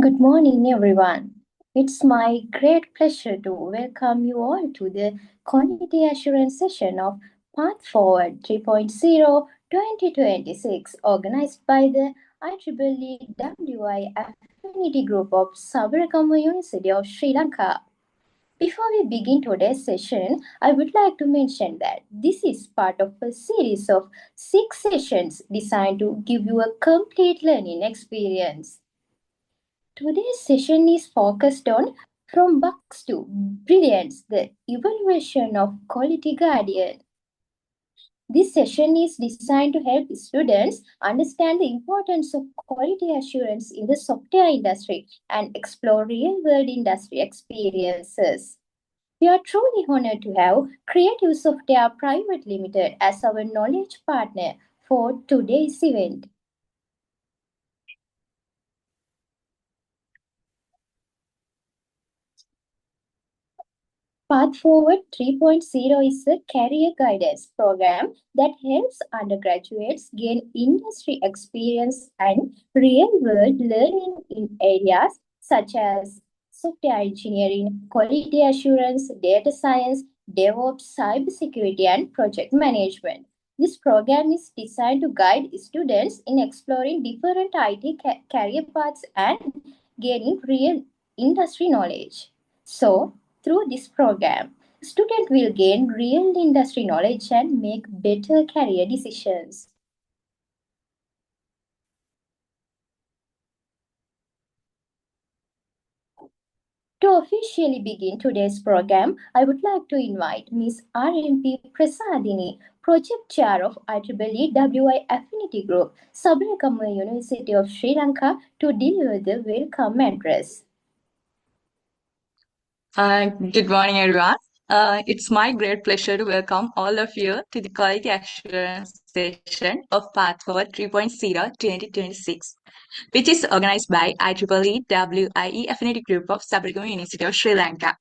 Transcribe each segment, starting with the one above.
Good morning, everyone. It's my great pleasure to welcome you all to the Quality Assurance session of Path Forward 3.0 2026, organized by the IEEE Affinity Group of Sabarakamu University of Sri Lanka. Before we begin today's session, I would like to mention that this is part of a series of 6 sessions designed to give you a complete learning experience. Today's session is focused on From Bugs to Brilliance, the evaluation of Quality Guardian. This session is designed to help students understand the importance of quality assurance in the software industry and explore real-world industry experiences. We are truly honored to have Creative Software Private Limited as our knowledge partner for today's event. Path Forward 3.0 is a career guidance program that helps undergraduates gain industry experience and real world learning in areas such as software engineering, quality assurance, data science, DevOps, cybersecurity, and project management. This program is designed to guide students in exploring different IT career paths and gaining real industry knowledge. So, through this program, students will gain real industry knowledge and make better career decisions. To officially begin today's program, I would like to invite Ms. RMP Prasadini, Project Chair of IEEE Affinity Group, Sabarakamu University of Sri Lanka, to deliver the welcome address. Good morning, everyone. It's my great pleasure to welcome all of you to the Quality Assurance session of Path Forward 3.0 2026, which is organized by IEEE WIE Affinity Group of Sabaragamu University of Sri Lanka.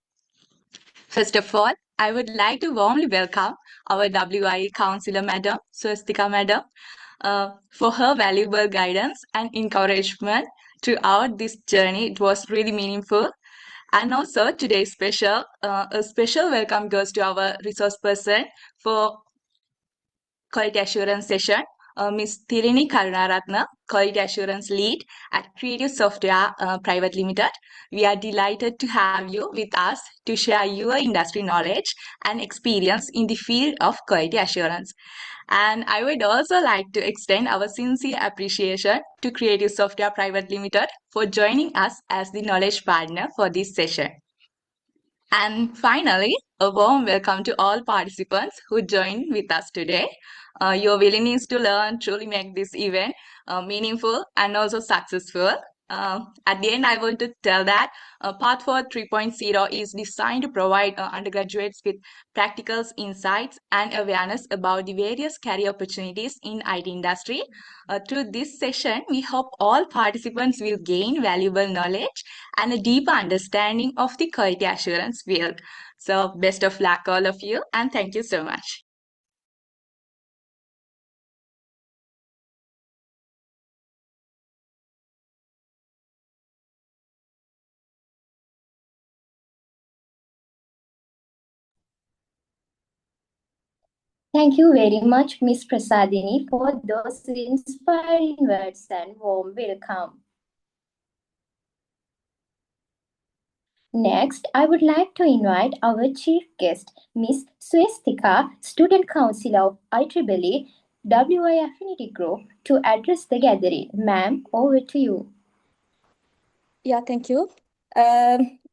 First of all, I would like to warmly welcome our WIE Councillor Madam, Swastika Madam, for her valuable guidance and encouragement throughout this journey. It was really meaningful. And also today's a special welcome goes to our resource person for quality assurance session, Ms. Thirini Karunaratna, quality assurance lead at Creative Software Private Limited. We are delighted to have you with us to share your industry knowledge and experience in the field of quality assurance. And I would also like to extend our sincere appreciation to Creative Software Private Limited for joining us as the knowledge partner for this session. And finally, a warm welcome to all participants who joined with us today. Your willingness to learn truly make this event meaningful and also successful. At the end, I want to tell that Path Forward 3.0 is designed to provide undergraduates with practical insights and awareness about the various career opportunities in IT industry. Through this session, we hope all participants will gain valuable knowledge and a deeper understanding of the quality assurance field. So best of luck all of you, and thank you so much. Thank you very much, Ms. Prasadini, for those inspiring words and warm welcome. Next, I would like to invite our chief guest, Ms. Swastika, Student Council of IEEE WI Affinity Group, to address the gathering. Ma'am, over to you. Yeah, thank you.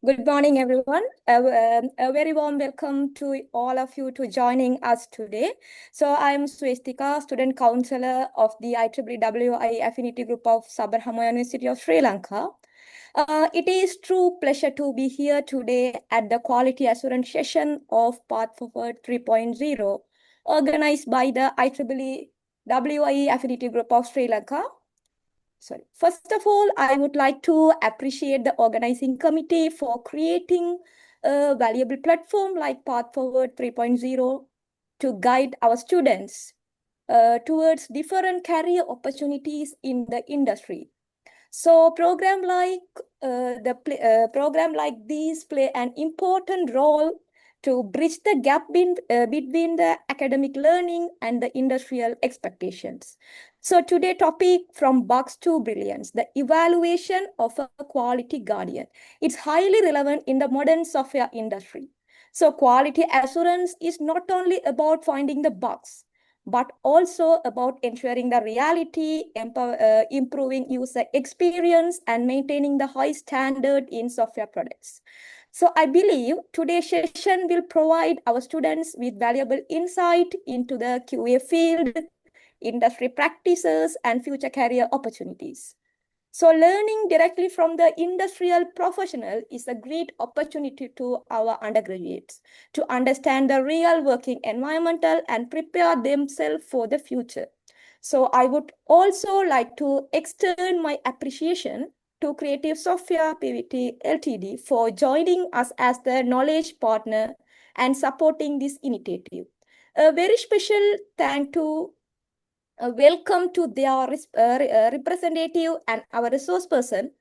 Good morning, everyone. A very warm welcome to all of you to joining us today. So I'm Swastika, Student Counselor of the IEEE Affinity Group of Sabarakamu University of Sri Lanka. It is true pleasure to be here today at the Quality Assurance session of Path Forward 3.0, organized by the IEEE WIE Affinity Group of Sri Lanka. First of all, I would like to appreciate the organizing committee for creating a valuable platform like Path Forward 3.0 to guide our students towards different career opportunities in the industry. So program like these play an important role to bridge the gap between the academic learning and the industrial expectations. So today topic from bugs to brilliance, the evaluation of a quality guardian. It's highly relevant in the modern software industry. So quality assurance is not only about finding the bugs, but also about ensuring the reality, improving user experience, and maintaining the high standard in software products. So I believe today's session will provide our students with valuable insight into the QA field, industry practices, and future career opportunities. So learning directly from the industrial professional is a great opportunity to our undergraduates to understand the real working environmental and prepare themselves for the future. So I would also like to extend my appreciation to Creative Software PVT Ltd for joining us as the knowledge partner and supporting this initiative. A very special thank to welcome to their representative and our resource person,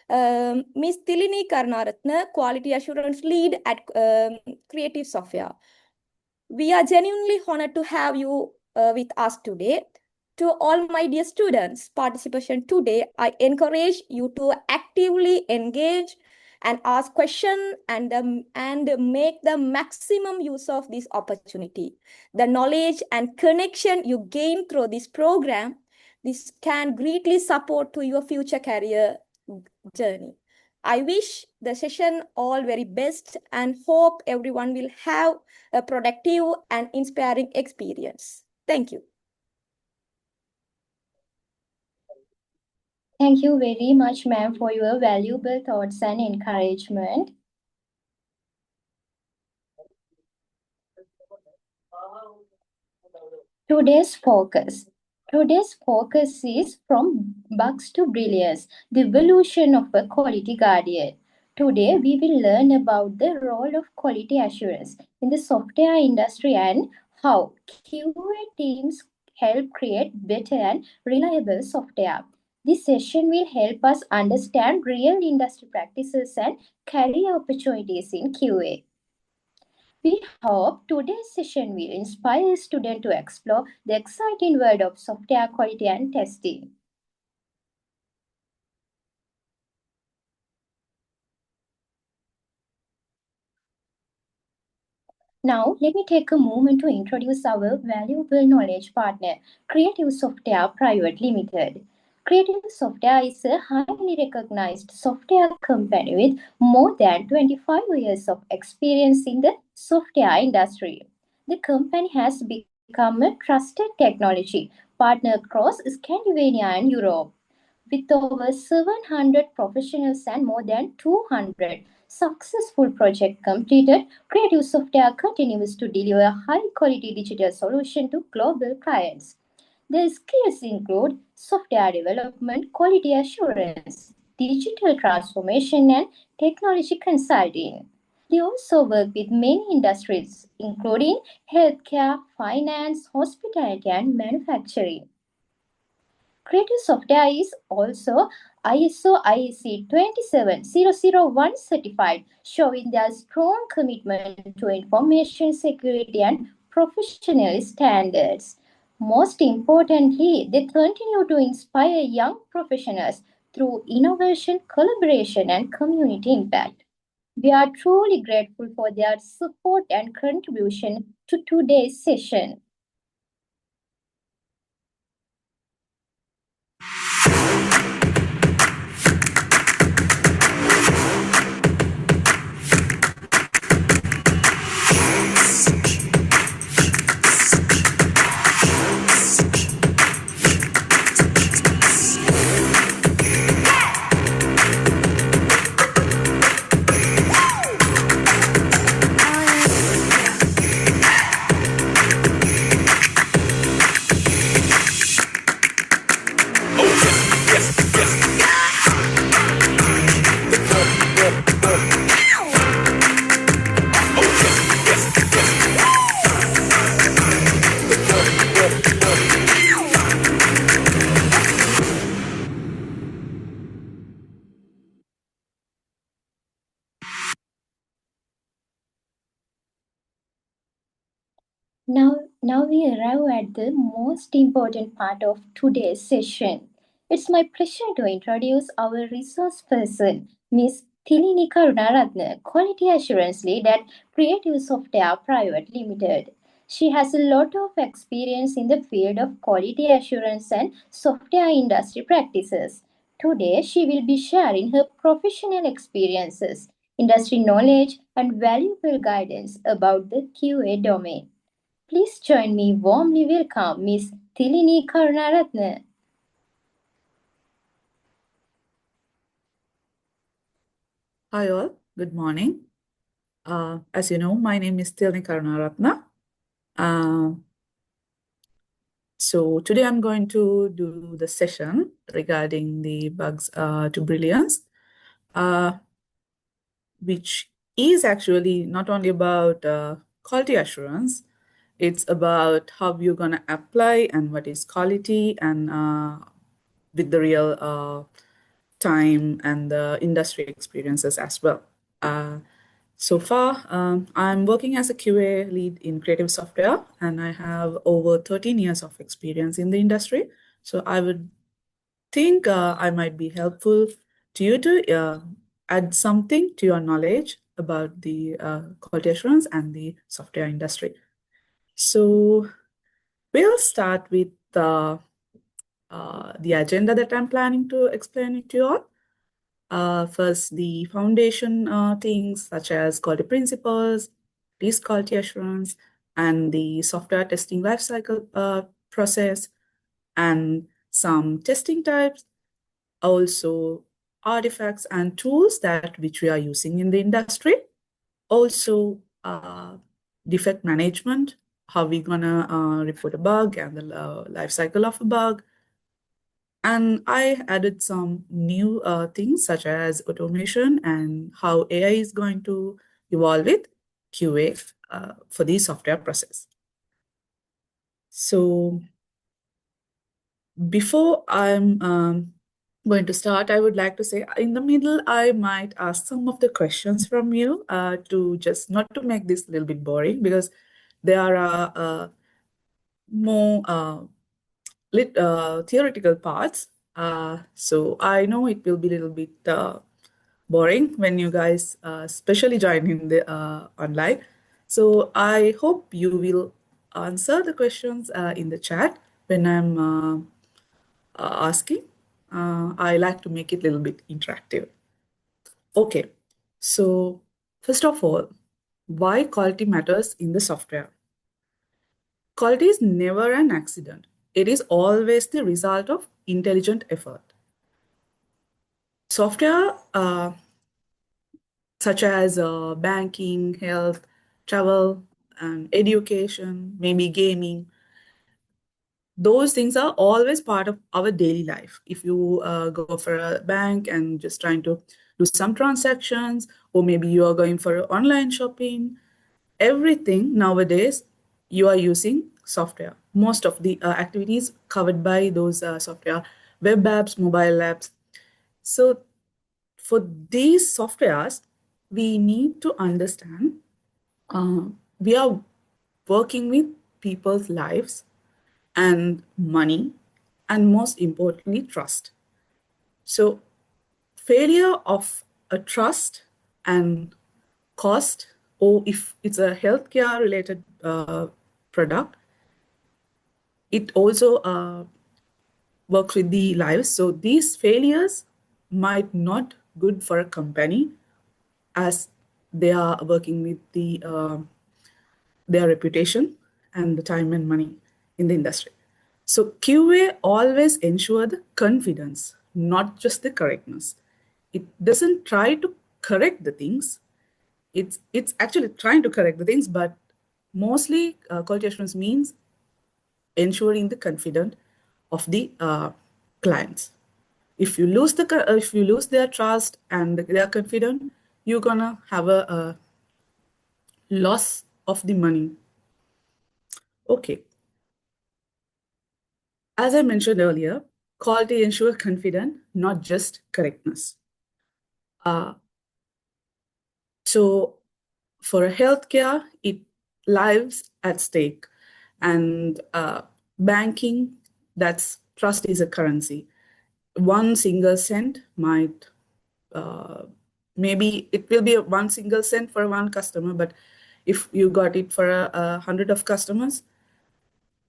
Ms. Tilini Karnaratna, Quality Assurance Lead at Creative Software. We are genuinely honored to have you with us today. To all my dear students, participation today, I encourage you to actively engage and ask questions and make the maximum use of this opportunity. The knowledge and connection you gain through this program, this can greatly support to your future career journey. I wish the session all very best and hope everyone will have a productive and inspiring experience. Thank you. Thank you very much, ma'am, for your valuable thoughts and encouragement. Today's focus. Today's focus is from bugs to brilliance, the evolution of a quality guardian. Today, we will learn about the role of quality assurance in the software industry and how QA teams help create better and reliable software. This session will help us understand real industry practices and career opportunities in QA. We hope today's session will inspire students to explore the exciting world of software quality and testing. Now, let me take a moment to introduce our valuable knowledge partner, Creative Software Private Limited. Creative Software is a highly recognized software company with more than 25 years of experience in the software industry. The company has become a trusted technology partner across Scandinavia and Europe. With over 700 professionals and more than 200 successful projects completed, Creative Software continues to deliver high-quality digital solutions to global clients. Their skills include software development, quality assurance, digital transformation, and technology consulting. They also work with many industries, including healthcare, finance, hospitality, and manufacturing. Creative Software is also ISO IEC 27001 certified, showing their strong commitment to information security and professional standards. Most importantly, they continue to inspire young professionals through innovation, collaboration, and community impact. We are truly grateful for their support and contribution to today's session. Now we arrive at the most important part of today's session. It's my pleasure to introduce our resource person, Miss Thilini Karunaratne, Quality Assurance Lead at Creative Software Private Limited. She has a lot of experience in the field of quality assurance and software industry practices. Today, she will be sharing her professional experiences, industry knowledge, and valuable guidance about the QA domain. Please join me warmly welcome Miss Thilini Karunaratne. Hi all, good morning. As you know, my name is Thilini Karunaratne. So today I'm going to do the session regarding the bugs to brilliance, which is actually not only about quality assurance, it's about how you're going to apply and what is quality and with the real time and the industry experiences as well. So far, I'm working as a QA lead in creative software, and I have over 13 years of experience in the industry. So I would think I might be helpful to you to add something to your knowledge about the quality assurance and the software industry. So we'll start with the agenda that I'm planning to explain it to you all. First, the foundation things such as quality principles, risk quality assurance, and the software testing lifecycle process, and some testing types, also artifacts and tools that which we are using in the industry. Also, defect management, how we gonna report a bug and the life cycle of a bug. And I added some new things such as automation and how AI is going to evolve with QA for the software process. So before I'm going to start, I would like to say in the middle, I might ask some of the questions from you to just not to make this a little bit boring, because there are more theoretical parts. So I know it will be a little bit boring when you guys especially join in the online. So I hope you will answer the questions in the chat when I'm asking. I like to make it a little bit interactive. Okay, so first of all, why quality matters in the software? Quality is never an accident. It is always the result of intelligent effort. Software such as banking, health, travel, and education, maybe gaming, those things are always part of our daily life. If you go for a bank and just trying to do some transactions, or maybe you are going for online shopping, everything nowadays you are using software. Most of the activities covered by those software, web apps, mobile apps. So for these softwares, we need to understand we are working with people's lives and money, and most importantly, trust. So failure of a trust and cost, or if it's a healthcare related product, it also works with the lives. So these failures might not good for a company as they are working with their reputation and the time and money in the industry. So QA always ensure the confidence, not just the correctness. It doesn't try to correct the things. It's actually trying to correct the things, but mostly quality assurance means ensuring the confidence of the clients. If you lose their trust and they are confident, you're gonna have a loss of the money. Okay. As I mentioned earlier, quality ensures confidence, not just correctness. So for a healthcare, it lives at stake. And banking, that's trust is a currency. One single cent might, maybe it will be one single cent for one customer, but if you got it for a hundred of customers,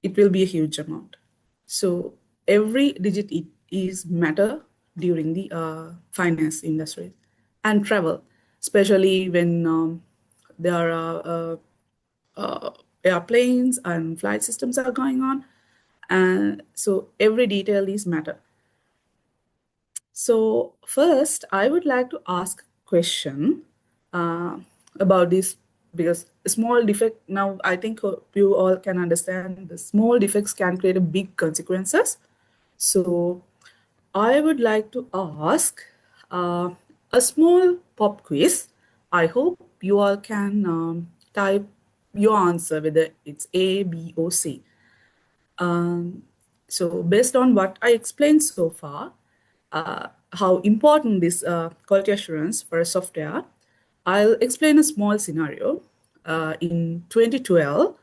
it will be a huge amount. So every digit is matter during the finance industry and travel, especially when there are airplanes and flight systems are going on. And so every detail is matter. So first, I would like to ask a question about this, because a small defect, now I think you all can understand the small defects can create a big consequences. So I would like to ask a small pop quiz. I hope you all can type your answer, whether it's A, B, or C. So based on what I explained so far, how important this quality assurance for a software, I'll explain a small scenario. In 2012,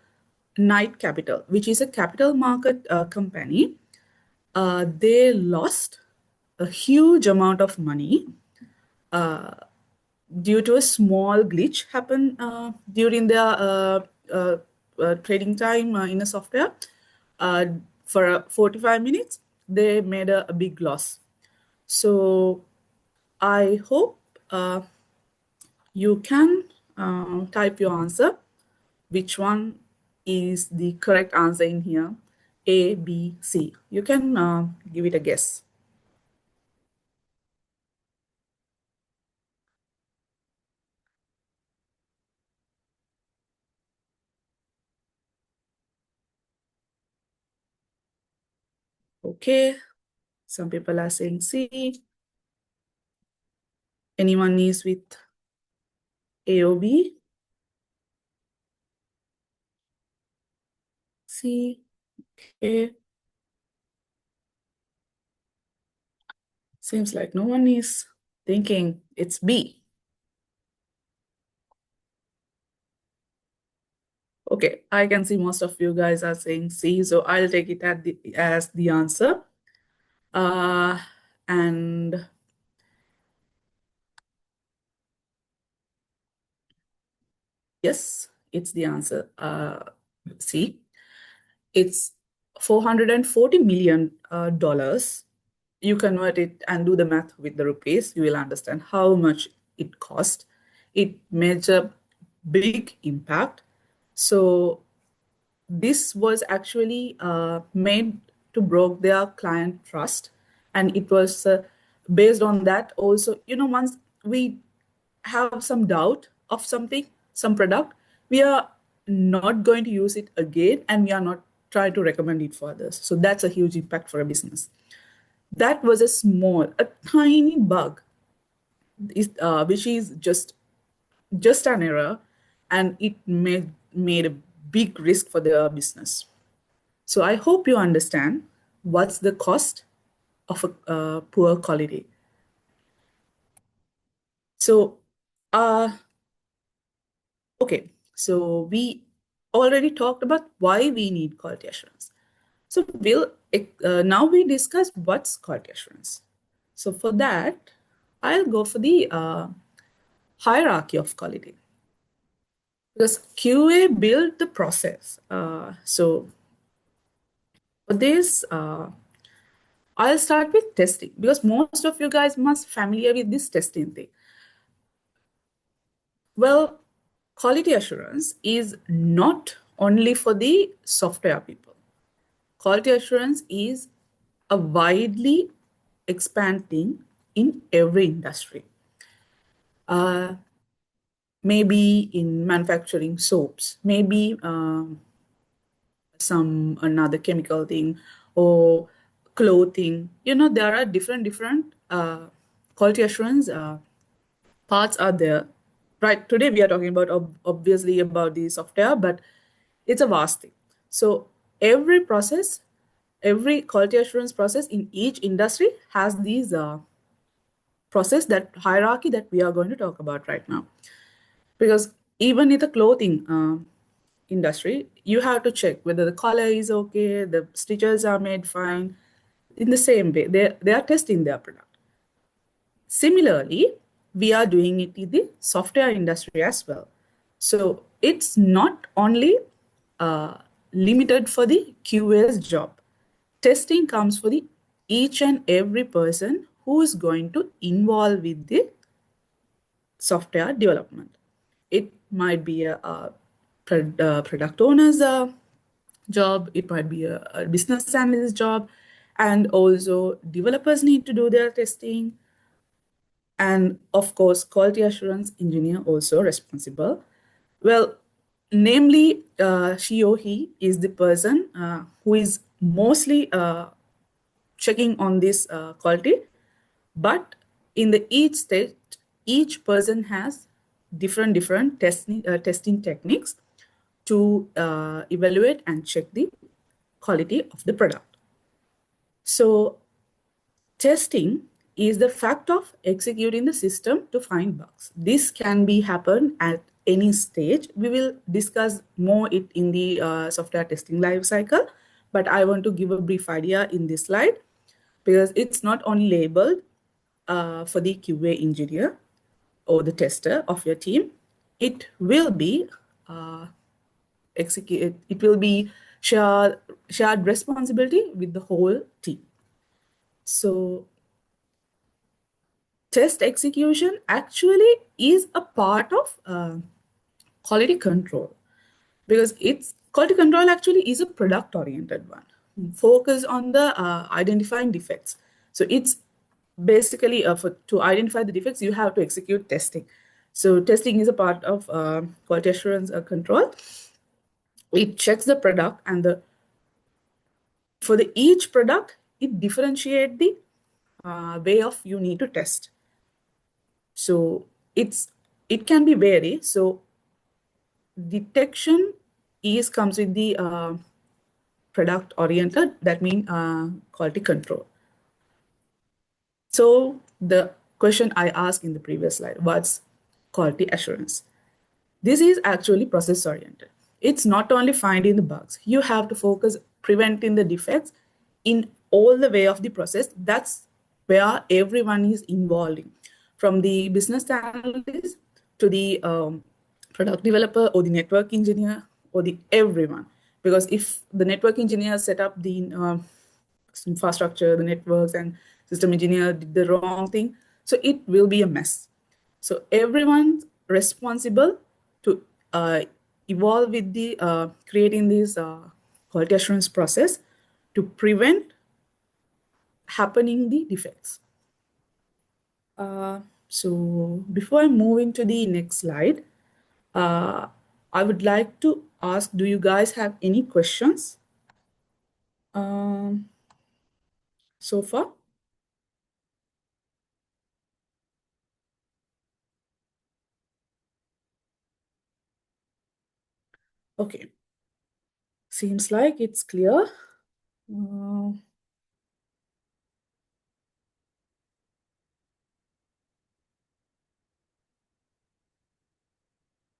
Knight Capital, which is a capital market company, they lost a huge amount of money due to a small glitch happen during their trading time in a software. For 45 minutes, they made a big loss. So I hope you can type your answer. Which one is the correct answer in here? A, B, C. You can give it a guess. Okay, some people are saying C. Anyone is with A or B? C. Okay. Seems like no one is thinking it's B. Okay, I can see most of you guys are saying C, so I'll take it as the answer. And yes, it's the answer. C. It's $440 million. You convert it and do the math with the rupees, you will understand how much it cost. It made a big impact. So this was actually made to broke their client trust, and it was based on that also. Once we have some doubt of something, some product, we are not going to use it again, and we are not trying to recommend it for others. So that's a huge impact for a business. That was a tiny bug, which is just an error, and it made a big risk for their business. So I hope you understand what's the cost of a poor quality. So, okay, so we already talked about why we need quality assurance. So now we discuss what's quality assurance. So for that, I'll go for the hierarchy of quality, because QA built the process. So for this, I'll start with testing, because most of you guys must familiar with this testing thing. Well, quality assurance is not only for the software people. Quality assurance is a widely expanding in every industry. Maybe in manufacturing soaps, maybe some another chemical thing, or clothing. There are different quality assurance parts are there. Right, today we are talking about obviously about the software, but it's a vast thing. So every quality assurance process in each industry has these process, that hierarchy that we are going to talk about right now. Because even in the clothing industry, you have to check whether the color is okay, the stitches are made fine. In the same way, they are testing their product. Similarly, we are doing it in the software industry as well. So it's not only limited for the QA's job. Testing comes for the each and every person who is going to involve with the software development. It might be a product owner's job, it might be a business analyst's job, and also developers need to do their testing. And of course, quality assurance engineer also responsible. Well, namely, she or he is the person who is mostly checking on this quality, but in the each stage, each person has different testing techniques to evaluate and check the quality of the product. So testing is the fact of executing the system to find bugs. This can be happen at any stage. We will discuss more it in the software testing life cycle, but I want to give a brief idea in this slide because it's not only labeled for the QA engineer or the tester of your team. It will be it will be shared responsibility with the whole team. So test execution actually is a part of quality control because it's quality control actually is a product oriented one. Focus on the identifying defects. So it's basically to identify the defects, you have to execute testing. So testing is a part of quality assurance control. It checks the product and for each product, it differentiate the way of you need to test. So it can be vary. So detection comes with the product oriented, that means quality control. So the question I asked in the previous slide, what's quality assurance? This is actually process oriented. It's not only finding the bugs. You have to focus preventing the defects in all the way of the process. That's where everyone is involved in, from the business analyst to the product developer or the network engineer or the everyone. Because if the network engineer set up the infrastructure, the networks, and system engineer did the wrong thing, so it will be a mess. So everyone's responsible to evolve with the creating this quality assurance process to prevent happening the defects. So before I move into the next slide, I would like to ask, do you guys have any questions so far? Okay. Seems like it's clear.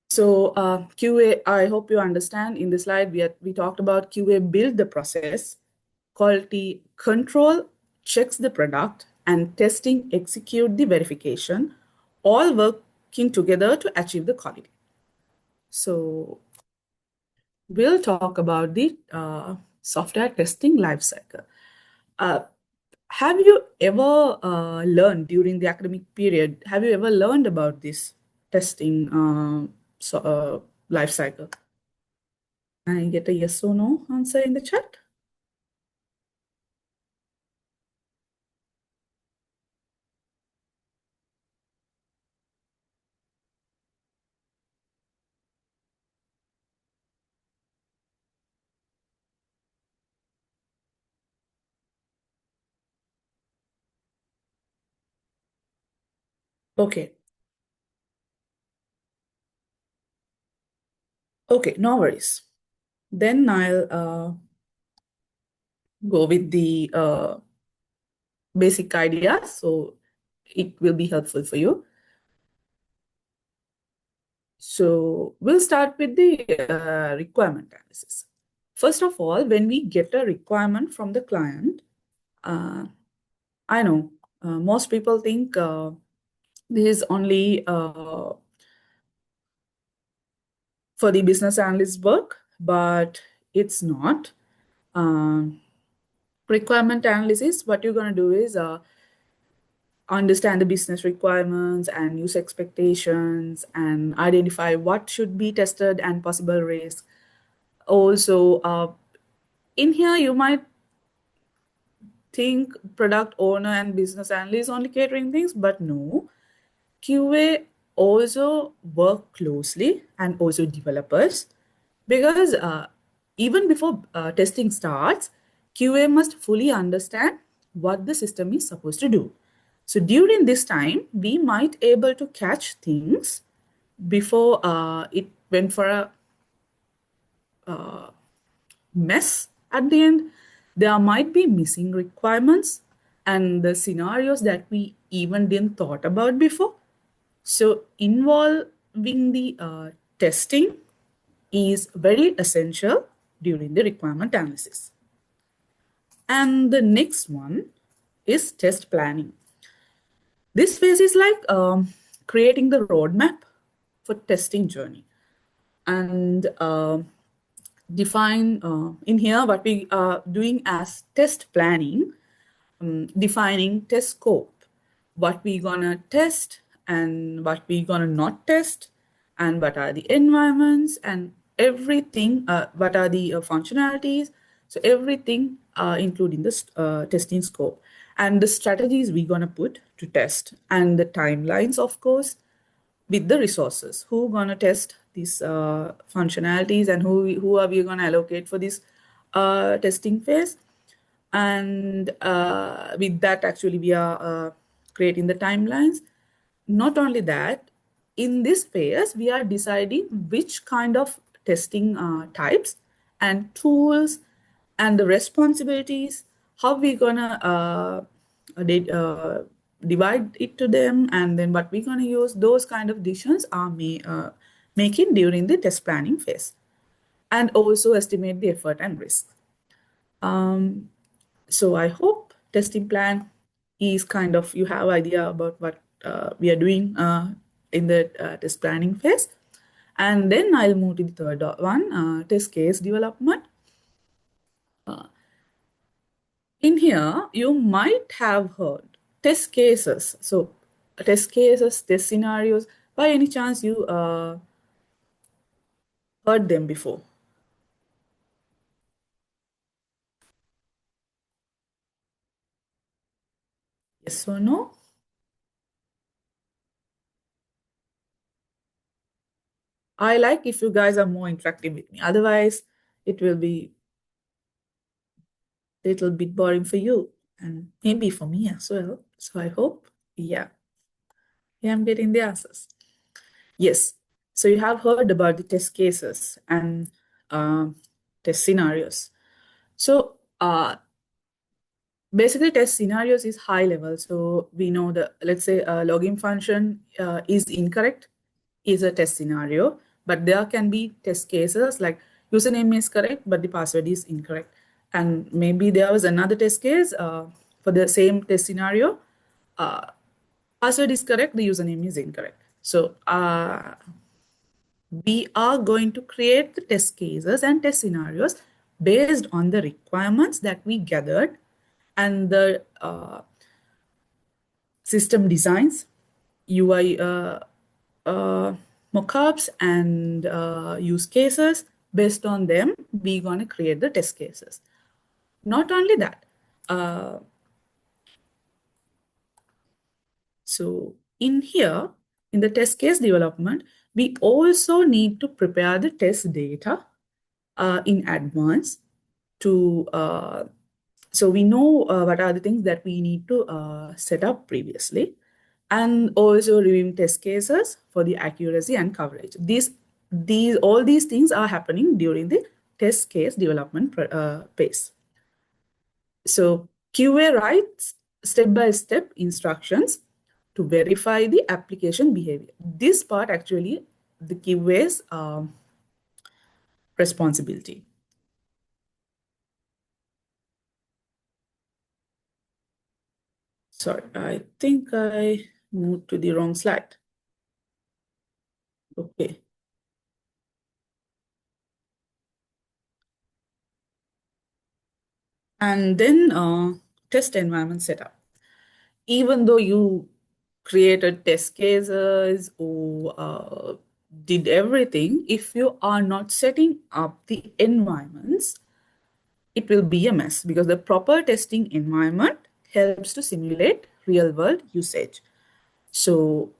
So QA, I hope you understand in the slide, we talked about QA build the process, quality control checks the product, and testing execute the verification, all working together to achieve the quality. So we'll talk about the software testing lifecycle. Have you ever learned during the academic period, have you ever learned about this testing life cycle? Can I get a yes or no answer in the chat? Okay. Okay, no worries. Then I'll go with the basic ideas, so it will be helpful for you. So we'll start with the requirement analysis. First of all, when we get a requirement from the client, I know most people think this is only for the business analyst work, but it's not. Requirement analysis, what you're going to do is understand the business requirements and use expectations and identify what should be tested and possible risks. Also, in here, you might think product owner and business analyst only catering things, but no. QA also work closely and also developers, because even before testing starts, QA must fully understand what the system is supposed to do. So during this time, we might able to catch things before it went for a mess at the end. There might be missing requirements and the scenarios that we even didn't thought about before. So involving the testing is very essential during the requirement analysis. And the next one is test planning. This phase is like creating the roadmap for testing journey, and define in here what we are doing as test planning, defining test scope, what we gonna test and what we gonna not test, and what are the environments and everything, what are the functionalities. So everything including this testing scope, and the strategies we gonna put to test, and the timelines, of course, with the resources. Who gonna test these functionalities, and who are we gonna allocate for this testing phase. And with that, actually, we are creating the timelines. Not only that, in this phase, we are deciding which kind of testing types and tools and the responsibilities, how we gonna divide it to them, and then what we're gonna use. Those kind of decisions are making during the test planning phase, and also estimate the effort and risk. So I hope testing plan is kind of, you have idea about what we are doing in the test planning phase. And then I'll move to the third one, test case development. In here, you might have heard test cases. So test cases, test scenarios, by any chance you heard them before? Yes or no? I like if you guys are more interactive with me. Otherwise, it will be a little bit boring for you and maybe for me as well. So I hope, yeah, I'm getting the answers. Yes. So you have heard about the test cases and test scenarios. So basically, test scenarios is high level. So we know the, let's say, a login function is incorrect, is a test scenario, but there can be test cases like username is correct, but the password is incorrect. And maybe there was another test case for the same test scenario. Password is correct, the username is incorrect. So we are going to create the test cases and test scenarios based on the requirements that we gathered and the system designs, UI mockups, and use cases. Based on them, we're going to create the test cases. Not only that, so in here, in the test case development, we also need to prepare the test data in advance to so we know what are the things that we need to set up previously, and also reviewing test cases for the accuracy and coverage. All these things are happening during the test case development phase. So QA writes step-by-step instructions to verify the application behavior. This part actually the QA's responsibility. Sorry, I think I moved to the wrong slide. Okay. And then test environment setup. Even though you created test cases or did everything, if you are not setting up the environments, it will be a mess, because the proper testing environment helps to simulate real world usage. So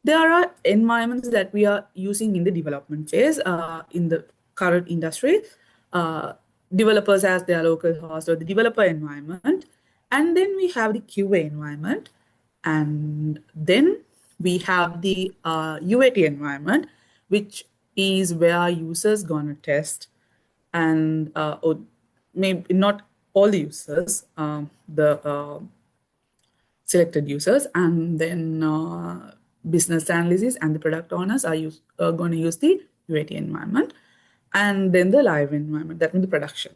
there are environments that we are using in the development phase in the current industry. Developers as their local host or the developer environment. And then we have the QA environment. And then we have the UAT environment, which is where users gonna test, and or maybe not all the users, the selected users, and then business analysts and the product owners are going to use the UAT environment, and then the live environment, that means the production.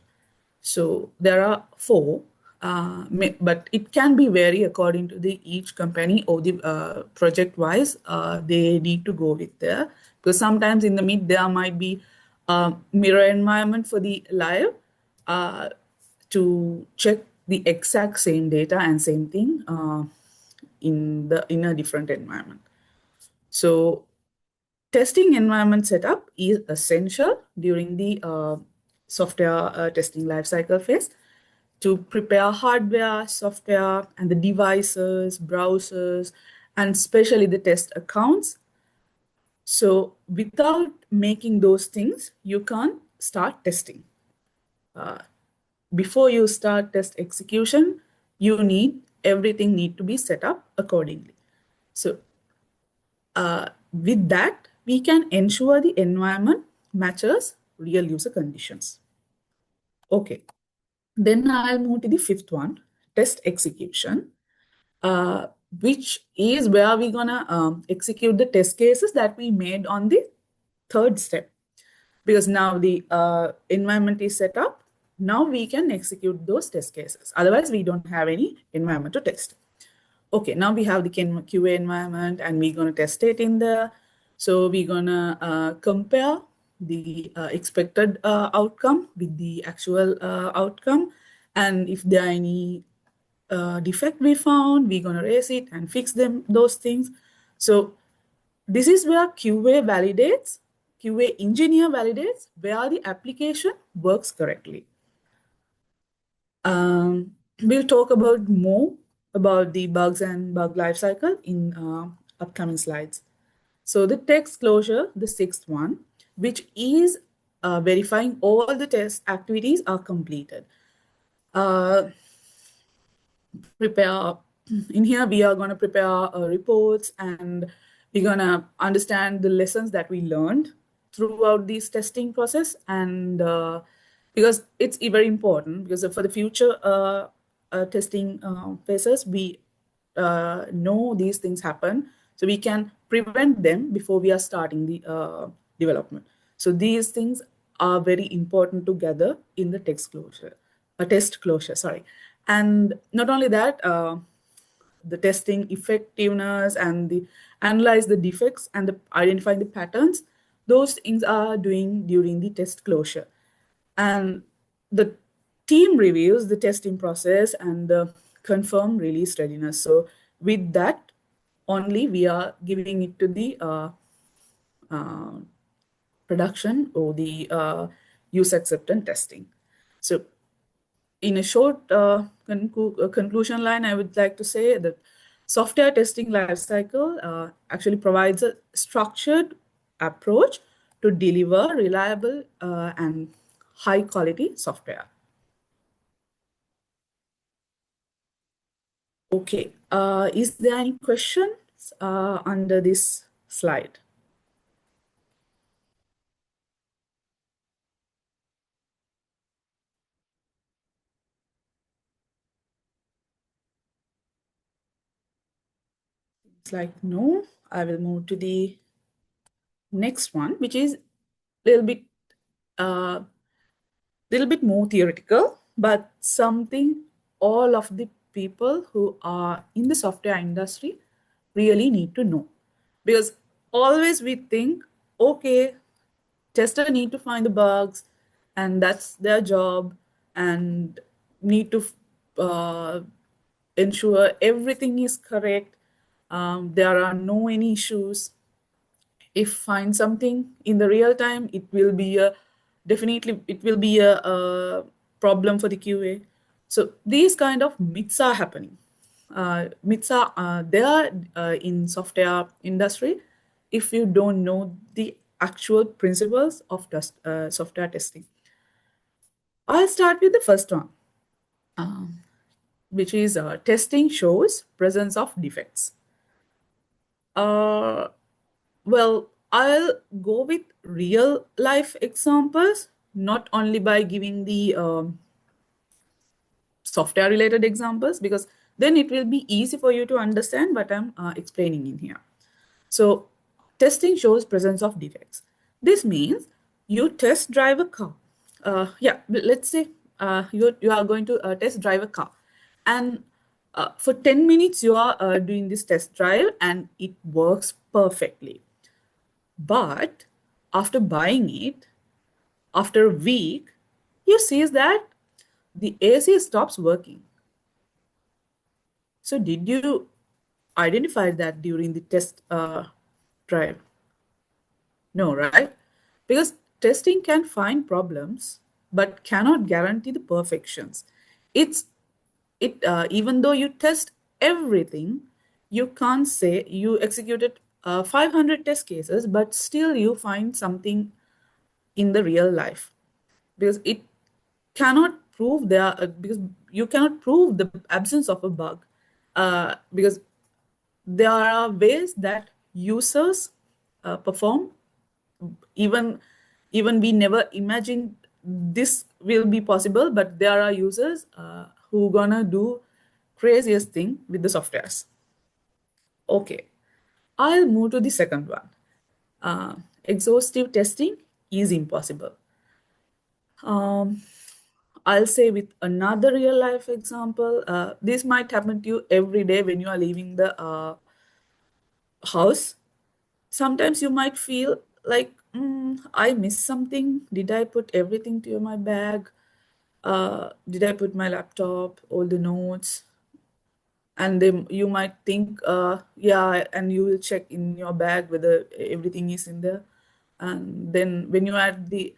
So there are four, but it can be vary according to the each company or the project wise. They need to go with there, because sometimes in the mid there might be a mirror environment for the live to check the exact same data and same thing in a different environment. So testing environment setup is essential during the software testing lifecycle phase to prepare hardware, software, and the devices, browsers, and especially the test accounts. So without making those things, you can't start testing. Before you start test execution, everything need to be set up accordingly. So with that, we can ensure the environment matches real user conditions. Okay, then I'll move to the fifth one, test execution, which is where we're gonna execute the test cases that we made on the third step. Because now the environment is set up, now we can execute those test cases. Otherwise, we don't have any environment to test. Okay, now we have the QA environment and we're going to test it in there. So we're going to compare the expected outcome with the actual outcome. And if there are any defect we found, we're going to raise it and fix those things. So this is where QA engineer validates where the application works correctly. We'll talk about more about the bugs and bug lifecycle in upcoming slides. So the text closure, the sixth one, which is verifying all the test activities are completed. In here, we are going to prepare reports, and we're going to understand the lessons that we learned throughout this testing process. And because it's very important, because for the future testing phases, we know these things happen, so we can prevent them before we are starting the development. So these things are very important to gather in the test closure, sorry. And not only that, the testing effectiveness and the analyze the defects and identify the patterns, those things are doing during the test closure. And the team reviews the testing process and confirm release readiness. So with that only, we are giving it to the production or the use acceptance testing. So in a short conclusion line, I would like to say that software testing lifecycle actually provides a structured approach to deliver reliable and high quality software. Okay, is there any questions under this slide? It's like no. I will move to the Next one, which is a little bit more theoretical, but something all of the people who are in the software industry really need to know. Because always we think, okay, tester need to find the bugs, and that's their job, and need to uh, ensure everything is correct. There are no any issues. If find something in the real time, it will be a definitely it will be a problem for the QA. So these kind of myths are happening. Myths are there in software industry if you don't know the actual principles of software testing. I'll start with the first one, which is testing shows presence of defects. Uh, Well, I'll go with real life examples, not only by giving the software related examples, because then it will be easy for you to understand what I'm explaining in here. So, testing shows presence of defects. This means you test drive a car. Let's say you are going to test drive a car, and for 10 minutes you are doing this test drive, and it works perfectly. But after buying it, after a week, you see that the AC stops working. So did you identify that during the test drive? No, right? Because testing can find problems, but cannot guarantee the perfections. It's it Even though you test everything, you can't say you executed 500 test cases, but still you find something in the real life, because it cannot prove there because you cannot prove the absence of a bug, because there are ways that users perform. Even even we never imagined this will be possible, but there are users who gonna do craziest thing with the softwares. Okay, I'll move to the second one. Exhaustive testing is impossible. um, I'll say with another real life example. This might happen to you every day when you are leaving the house. Sometimes you might feel like, I missed something. Did I put everything to my bag? Did I put my laptop, all the notes? And then you might think, yeah, and you will check in your bag whether everything is in there. And then when you're at the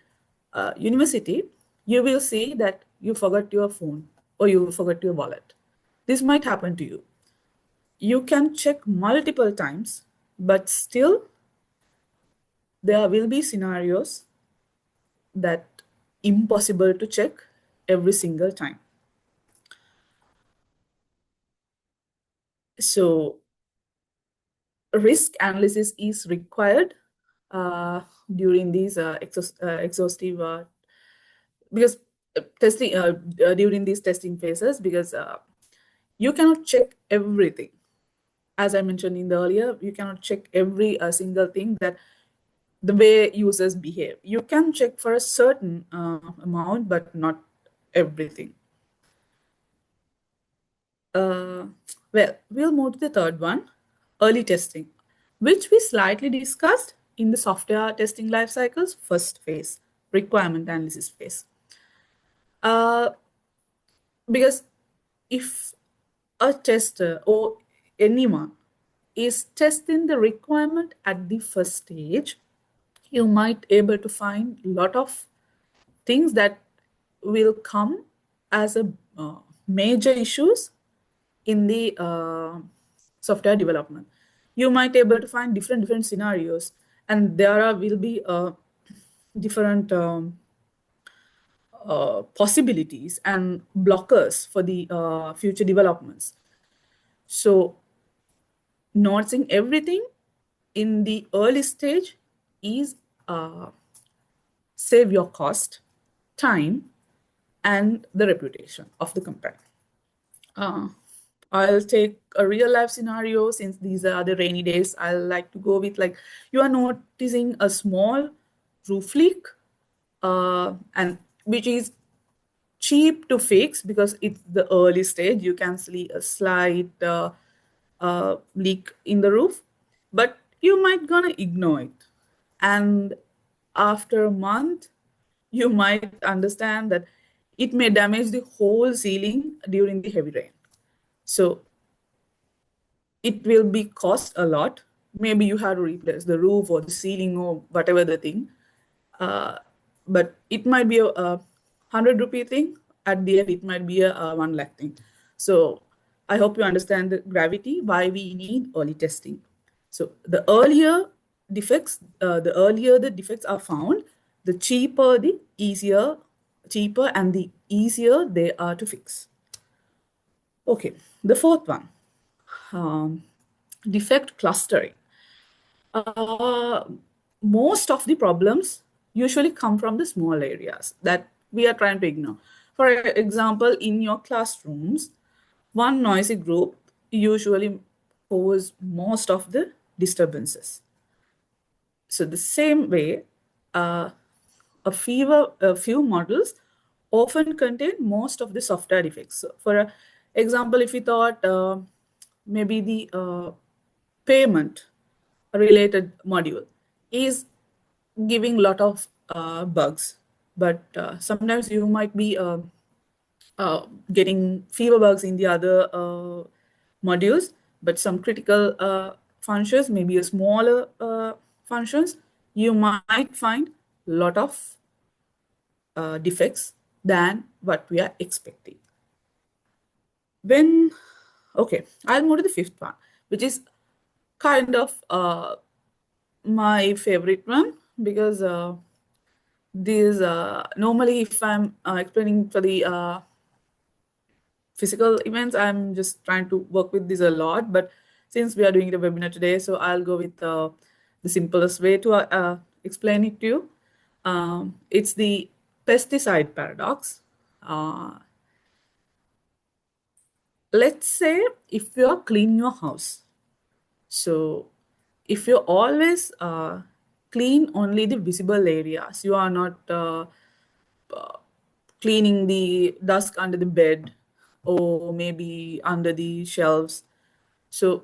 university, you will see that you forgot your phone or you forgot your wallet. This might happen to you. You can check multiple times, but still there will be scenarios that impossible to check every single time. So risk analysis is required during these exhaustive because testing during these testing phases, because you cannot check everything. As I mentioned in the earlier, you cannot check every single thing that the way users behave. You can check for a certain amount, but not everything. Well, we'll move to the third one, early testing, which we slightly discussed in the software testing life cycle's first phase, requirement analysis phase. Because if a tester or anyone is testing the requirement at the first stage, you might able to find a lot of things that will come as a major issues in the software development. You might able to find different scenarios, and will be different possibilities and blockers for the future developments. So noticing everything in the early stage is save your cost, time, and the reputation of the company. I'll take a real life scenario since these are the rainy days. I'll like to go with like you are noticing a small roof leak, and which is cheap to fix because it's the early stage. You can see a slight leak in the roof, but you might gonna ignore it. And after a month, you might understand that it may damage the whole ceiling during the heavy rain. So it will be cost a lot. Maybe you have to replace the roof or the ceiling or whatever the thing. Uh, but it might be a 100 rupee thing. At the end, it might be a 1 lakh thing. So I hope you understand the gravity, why we need early testing. So the earlier the earlier the defects are found, the cheaper and the easier they are to fix. Okay, the fourth one, um, defect clustering. Uh, Most of the problems usually come from the small areas that we are trying to ignore. For example, in your classrooms, one noisy group usually causes most of the disturbances. So the same way, uh, a few models often contain most of the software defects. So for example, if we thought maybe the payment related module is giving lot of bugs, but sometimes you might be getting fewer bugs in the other modules, but some critical functions, maybe a smaller functions, you might find a lot of defects than what we are expecting. When, okay, I'll move to the fifth one, which is kind of my favorite one because these normally if I'm explaining for the physical events, I'm just trying to work with this a lot. But since we are doing the webinar today, so I'll go with the simplest way to explain it to you. It's the pesticide paradox. Let's say if you are cleaning your house, so if you always clean only the visible areas, you are not cleaning the dust under the bed or maybe under the shelves. So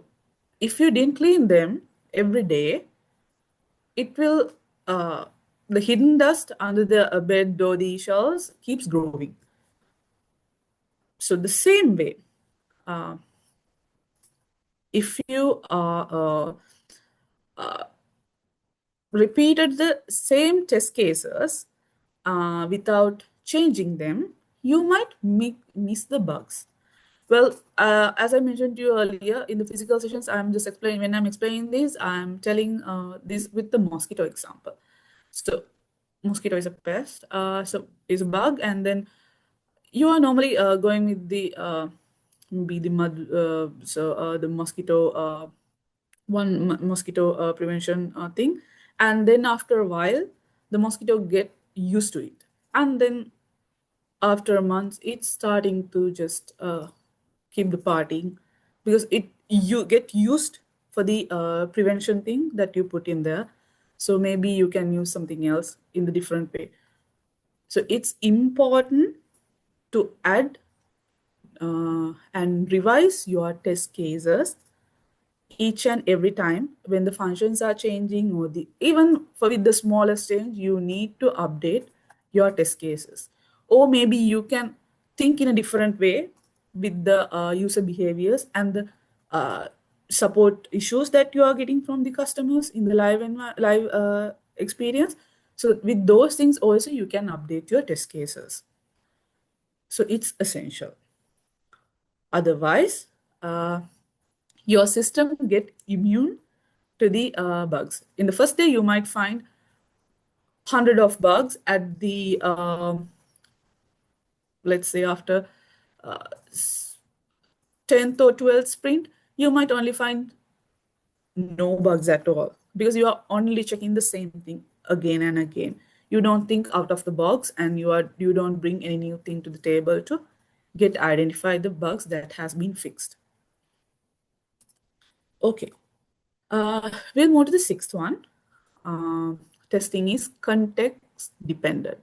if you didn't clean them every day, it will the hidden dust under the bed or the shelves keeps growing. So the same way, uh, if you repeated the same test cases without changing them, you might miss the bugs. Well, as I mentioned to you earlier, in the physical sessions, I'm just explaining, when I'm explaining this, I'm telling this with the mosquito example. So mosquito is a pest, so is a bug, and then you are normally going with the maybe the the mosquito mosquito prevention thing, and then after a while the mosquito get used to it, and then after months it's starting to just keep the partying because it you get used for the prevention thing that you put in there. So maybe you can use something else in the different way. So it's important to add and revise your test cases each and every time when the functions are changing, or the even for with the smallest change you need to update your test cases. Or maybe you can think in a different way with the user behaviors and the support issues that you are getting from the customers in the live experience. So with those things also you can update your test cases. So it's essential. Otherwise, your system get immune to the bugs. In the first day, you might find 100 of bugs. At the let's say after 10th or 12th sprint, you might only find no bugs at all because you are only checking the same thing again and again. You don't think out of the box, and you don't bring any new thing to the table to get identify the bugs that has been fixed. Okay. We'll move to the sixth one. Testing is context dependent.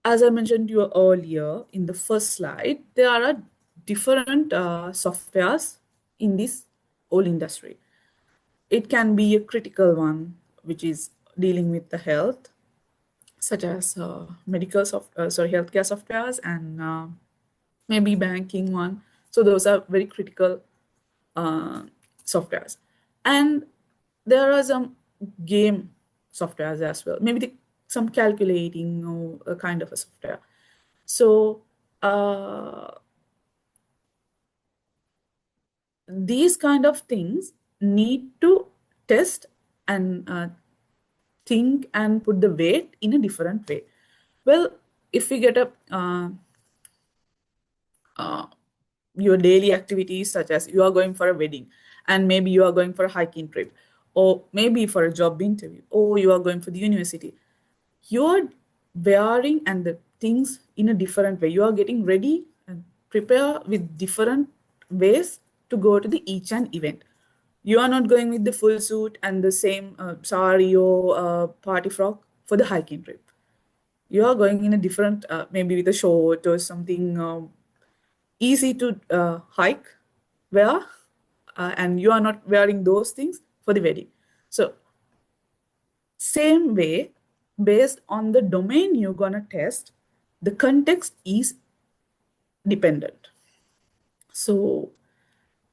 As I mentioned to you earlier in the first slide, there are different softwares in this whole industry. It can be a critical one, which is dealing with the health, such as healthcare softwares, and maybe banking one. So those are very critical uh, softwares. And there are some game softwares as well, maybe some calculating or a kind of a software. So these kind of things need to test and think and put the weight in a different way. Well, if we get your daily activities, such as you are going for a wedding, and maybe you are going for a hiking trip, or maybe for a job interview, or you are going for the university, you are wearing and the things in a different way. You are getting ready and prepare with different ways to go to the each and event. You are not going with the full suit and the same sari or party frock for the hiking trip. You are going in a different, maybe with a short or something easy to hike wear, and you are not wearing those things for the wedding. So same way, based on the domain you're gonna test, the context is dependent. So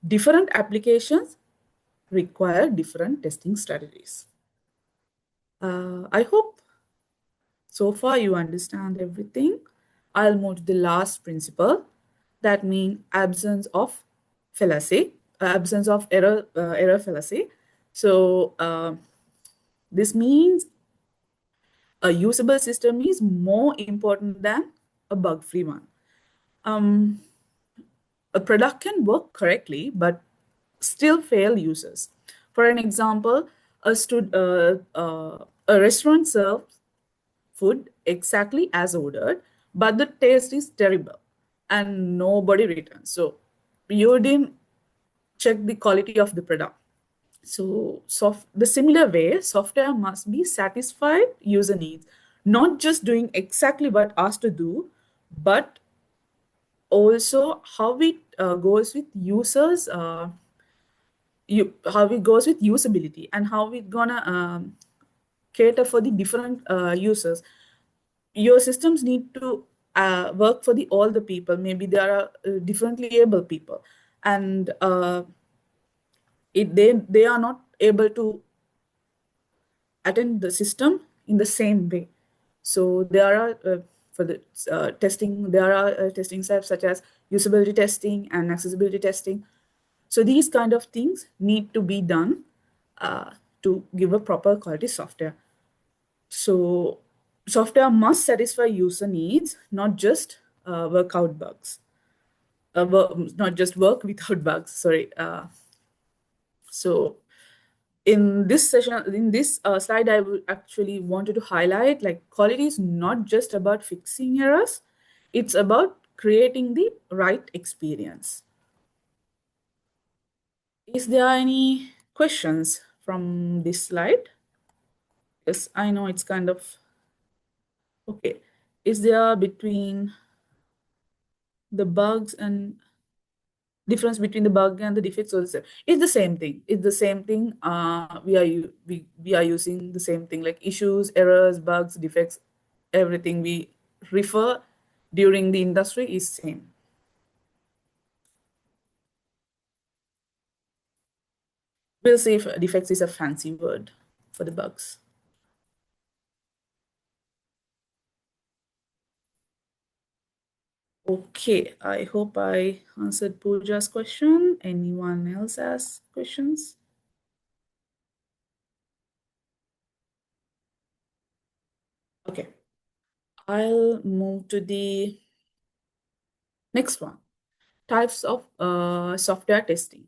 different applications require different testing strategies. I hope so far you understand everything. I'll move to the last principle, that means absence of fallacy, absence of error fallacy. So this means a usable system is more important than a bug-free one. A product can work correctly, but still fail users. For an example, a restaurant serves food exactly as ordered, but the taste is terrible and nobody returns. So you didn't check the quality of the product. So the similar way, software must be satisfied user needs, not just doing exactly what asked to do, but also how it goes with users, how it goes with usability, and how it gonna cater for the different users. Your systems need to work for all the people. Maybe there are differently able people, and they are not able to attend the system in the same way. So there are for the testing, there are testing steps such as usability testing and accessibility testing. So these kind of things need to be done to give a proper quality software. So software must satisfy user needs, not just work out bugs. Not just work without bugs. Sorry. So in this session, in this slide, I would actually wanted to highlight, like, quality is not just about fixing errors, it's about creating the right experience. Is there any questions from this slide? Yes, I know it's kind of okay. Is there between the bugs and difference between the bug and the defects? Or it's the same thing. It's the same thing. We are using the same thing, like issues, errors, bugs, defects. Everything we refer during the industry is same. We'll see if defects is a fancy word for the bugs. Okay, I hope I answered Pooja's question. Anyone else has questions? Okay, I'll move to the next one. Types of software testing.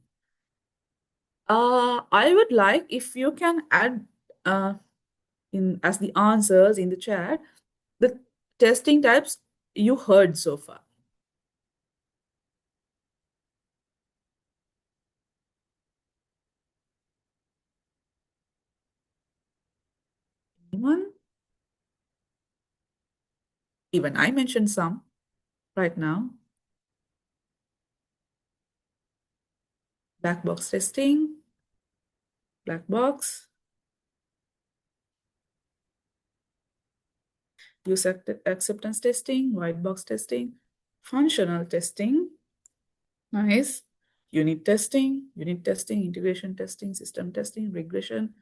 I would like if you can add in as the answers in the chat the testing types you heard so far. Anyone? Even I mentioned some right now. Black box testing, black box, user acceptance testing, white box testing, functional testing, nice, unit testing, integration testing, system testing, regression.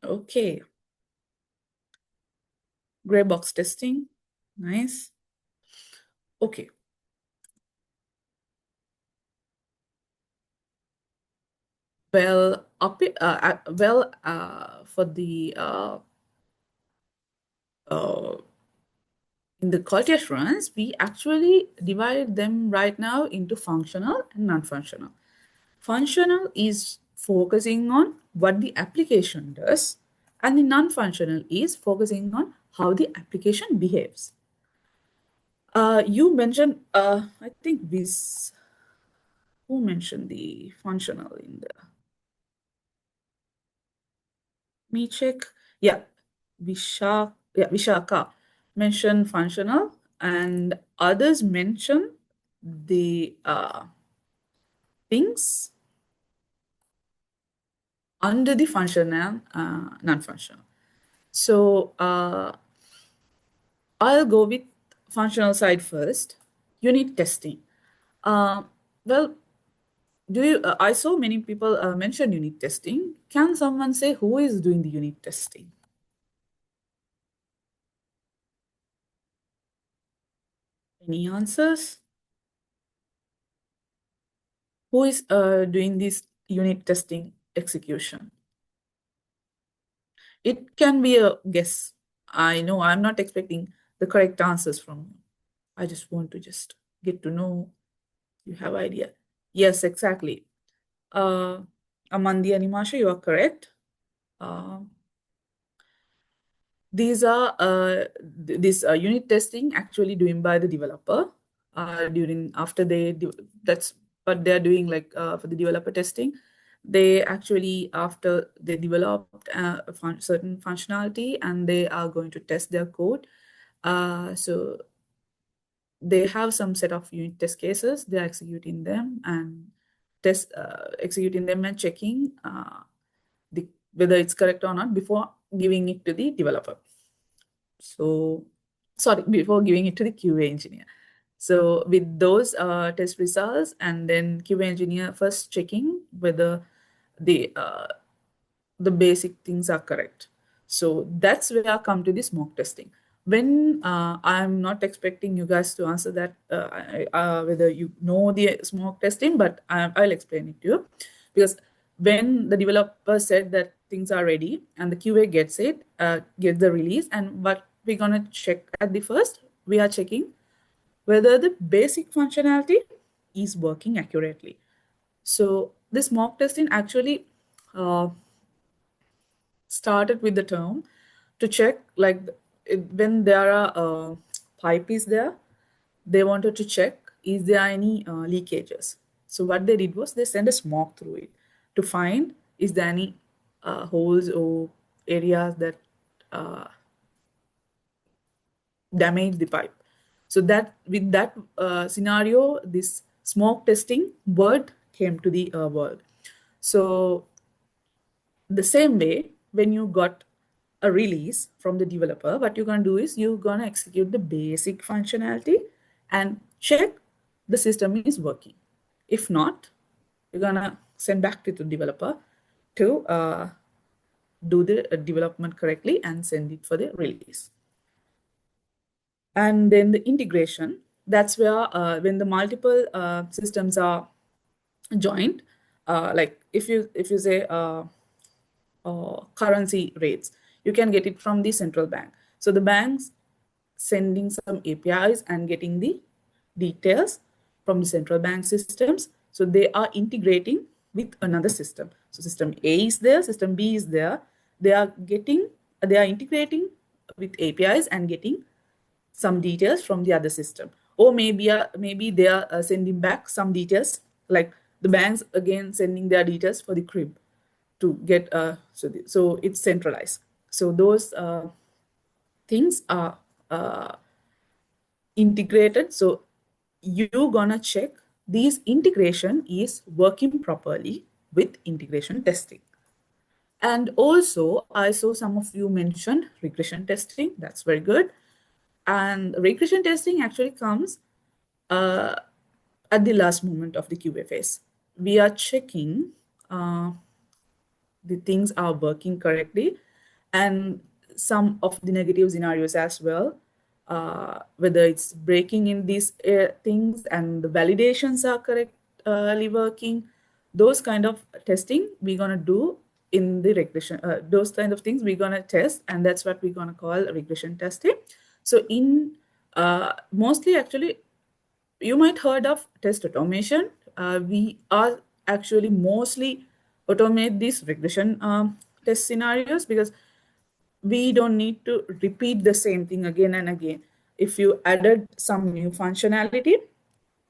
Okay. Gray box testing, nice. Okay. Well, for the in the quality assurance, we actually divide them right now into functional and non-functional. Functional is focusing on what the application does, and the non-functional is focusing on how the application behaves. You mentioned, I think this, who mentioned the functional in the, me check. Yeah, Vishaka mentioned functional, and others mention the things under the functional and non-functional. So I'll go with functional side first. Unit testing. Well, do you? I saw many people mention unit testing. Can someone say who is doing the unit testing? Any answers? Who is doing this unit testing execution? It can be a guess. I know I'm not expecting the correct answers from you. I just want to just get to know you have idea. Yes, exactly. Amandi Animasha, you are correct. These are this unit testing actually doing by the developer during after they do, that's what they're doing, like for the developer testing. They actually, after they developed certain functionality, and they are going to test their code. So they have some set of unit test cases. They're executing them and executing them and checking whether it's correct or not before giving it to the developer. So, sorry, before giving it to the QA engineer. So with those test results, and then QA engineer first checking whether the basic things are correct. So that's where I come to the smoke testing. When I'm not expecting you guys to answer that, whether you know the smoke testing, but I'll explain it to you. Because when the developer said that things are ready and the QA gets it, gets the release, and what we're gonna check at the first, we are checking whether the basic functionality is working accurately. So this mock testing actually started with the term to check, like when there are pipe is there, they wanted to check is there any leakages. So what they did was they sent a smoke through it to find is there any holes or areas that damage the pipe. So that with that scenario, this smoke testing word came to the world. So the same way, when you got a release from the developer, what you're going to do is you're going to execute the basic functionality and check the system is working. If not, you're going to send back to the developer to do the development correctly and send it for the release. And then the integration, that's where when the multiple systems are joined, like if you say currency rates, you can get it from the central bank. So the banks sending some APIs and getting the details from the central bank systems. So they are integrating with another system. So system A is there, system B is there. They are integrating with APIs and getting some details from the other system. Or maybe they are sending back some details, like the banks again sending their details for the crib. to get so it's centralized. So those things are integrated. So you're gonna check these integration is working properly with integration testing. And also, I saw some of you mentioned regression testing. That's very good. And regression testing actually comes at the last moment of the QA phase. We are checking the things are working correctly and some of the negative scenarios as well, whether it's breaking in these things and the validations are correctly working. Those kind of testing we're going to do in the regression. Those kind of things we're going to test, and that's what we're going to call regression testing. So in mostly actually you might heard of test automation. We are actually mostly automate these regression test scenarios because we don't need to repeat the same thing again and again. If you added some new functionality,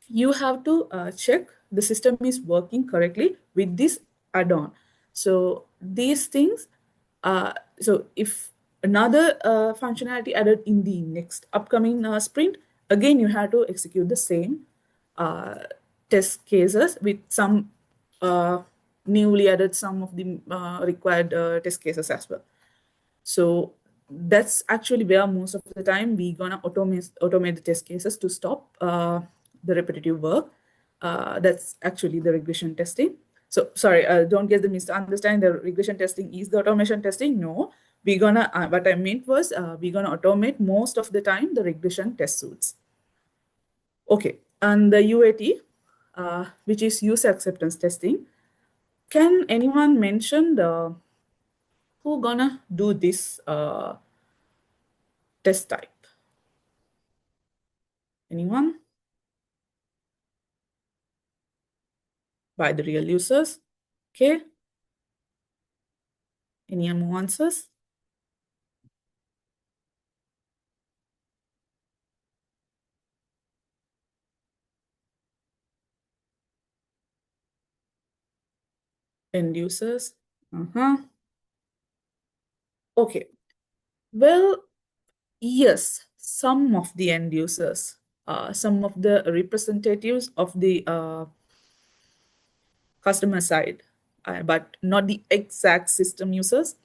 you have to check the system is working correctly with this add-on. So these things, so if another functionality added in the next upcoming sprint, again, you have to execute the same test cases with some newly added some of the required test cases as well. So that's actually where most of the time we're gonna automate the test cases to stop the repetitive work. That's actually the regression testing. So sorry, don't get the misunderstanding. The regression testing is the automation testing. No, we're gonna, what I meant was we're gonna automate most of the time the regression test suites. Okay, and the UAT, which is user acceptance testing. Can anyone mention the who gonna do this test type? Anyone? By the real users. Okay. Any more answers? End users. Okay. Well, yes, some of the end users, some of the representatives of the customer side, but not the exact system users,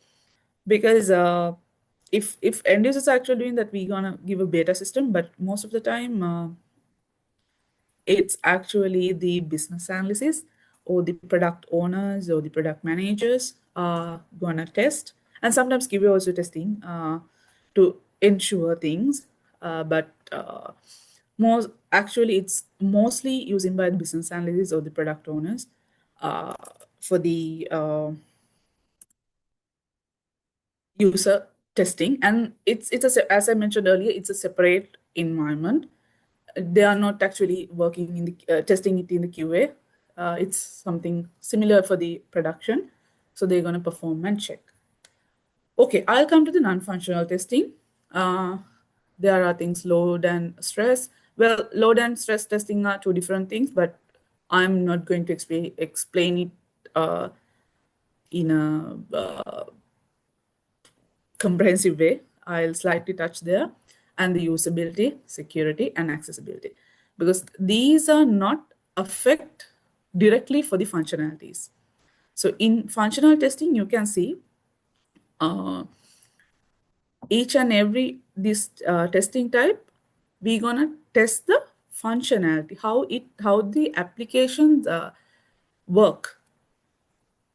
because if end users are actually doing that, we're gonna give a beta system, but most of the time it's actually the business analysts or the product owners or the product managers are gonna test, and sometimes QA also testing to ensure things, but most actually it's mostly using by the business analysts or the product owners for the user testing. And it's as I mentioned earlier, it's a separate environment. They are not actually working in the testing it in the QA. It's something similar for the production. So they're going to perform and check. Okay, I'll come to the non-functional testing. There are things load and stress. Well, load and stress testing are two different things, but I'm not going to explain it in a comprehensive way. I'll slightly touch there, and the usability, security, and accessibility, because these are not affect directly for the functionalities. So in functional testing, you can see each and every this testing type, we're gonna test the functionality, how the applications work.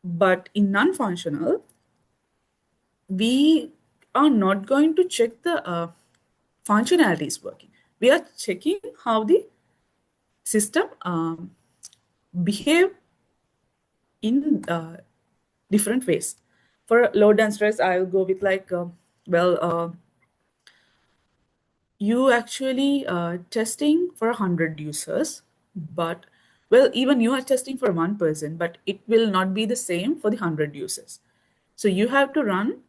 But in non-functional, we are not going to check the functionality is working. We are checking how the system behave in different ways. For load and stress, I'll go with like, you actually testing for 100 users, but even you are testing for one person, but it will not be the same for the 100 users. So you have to run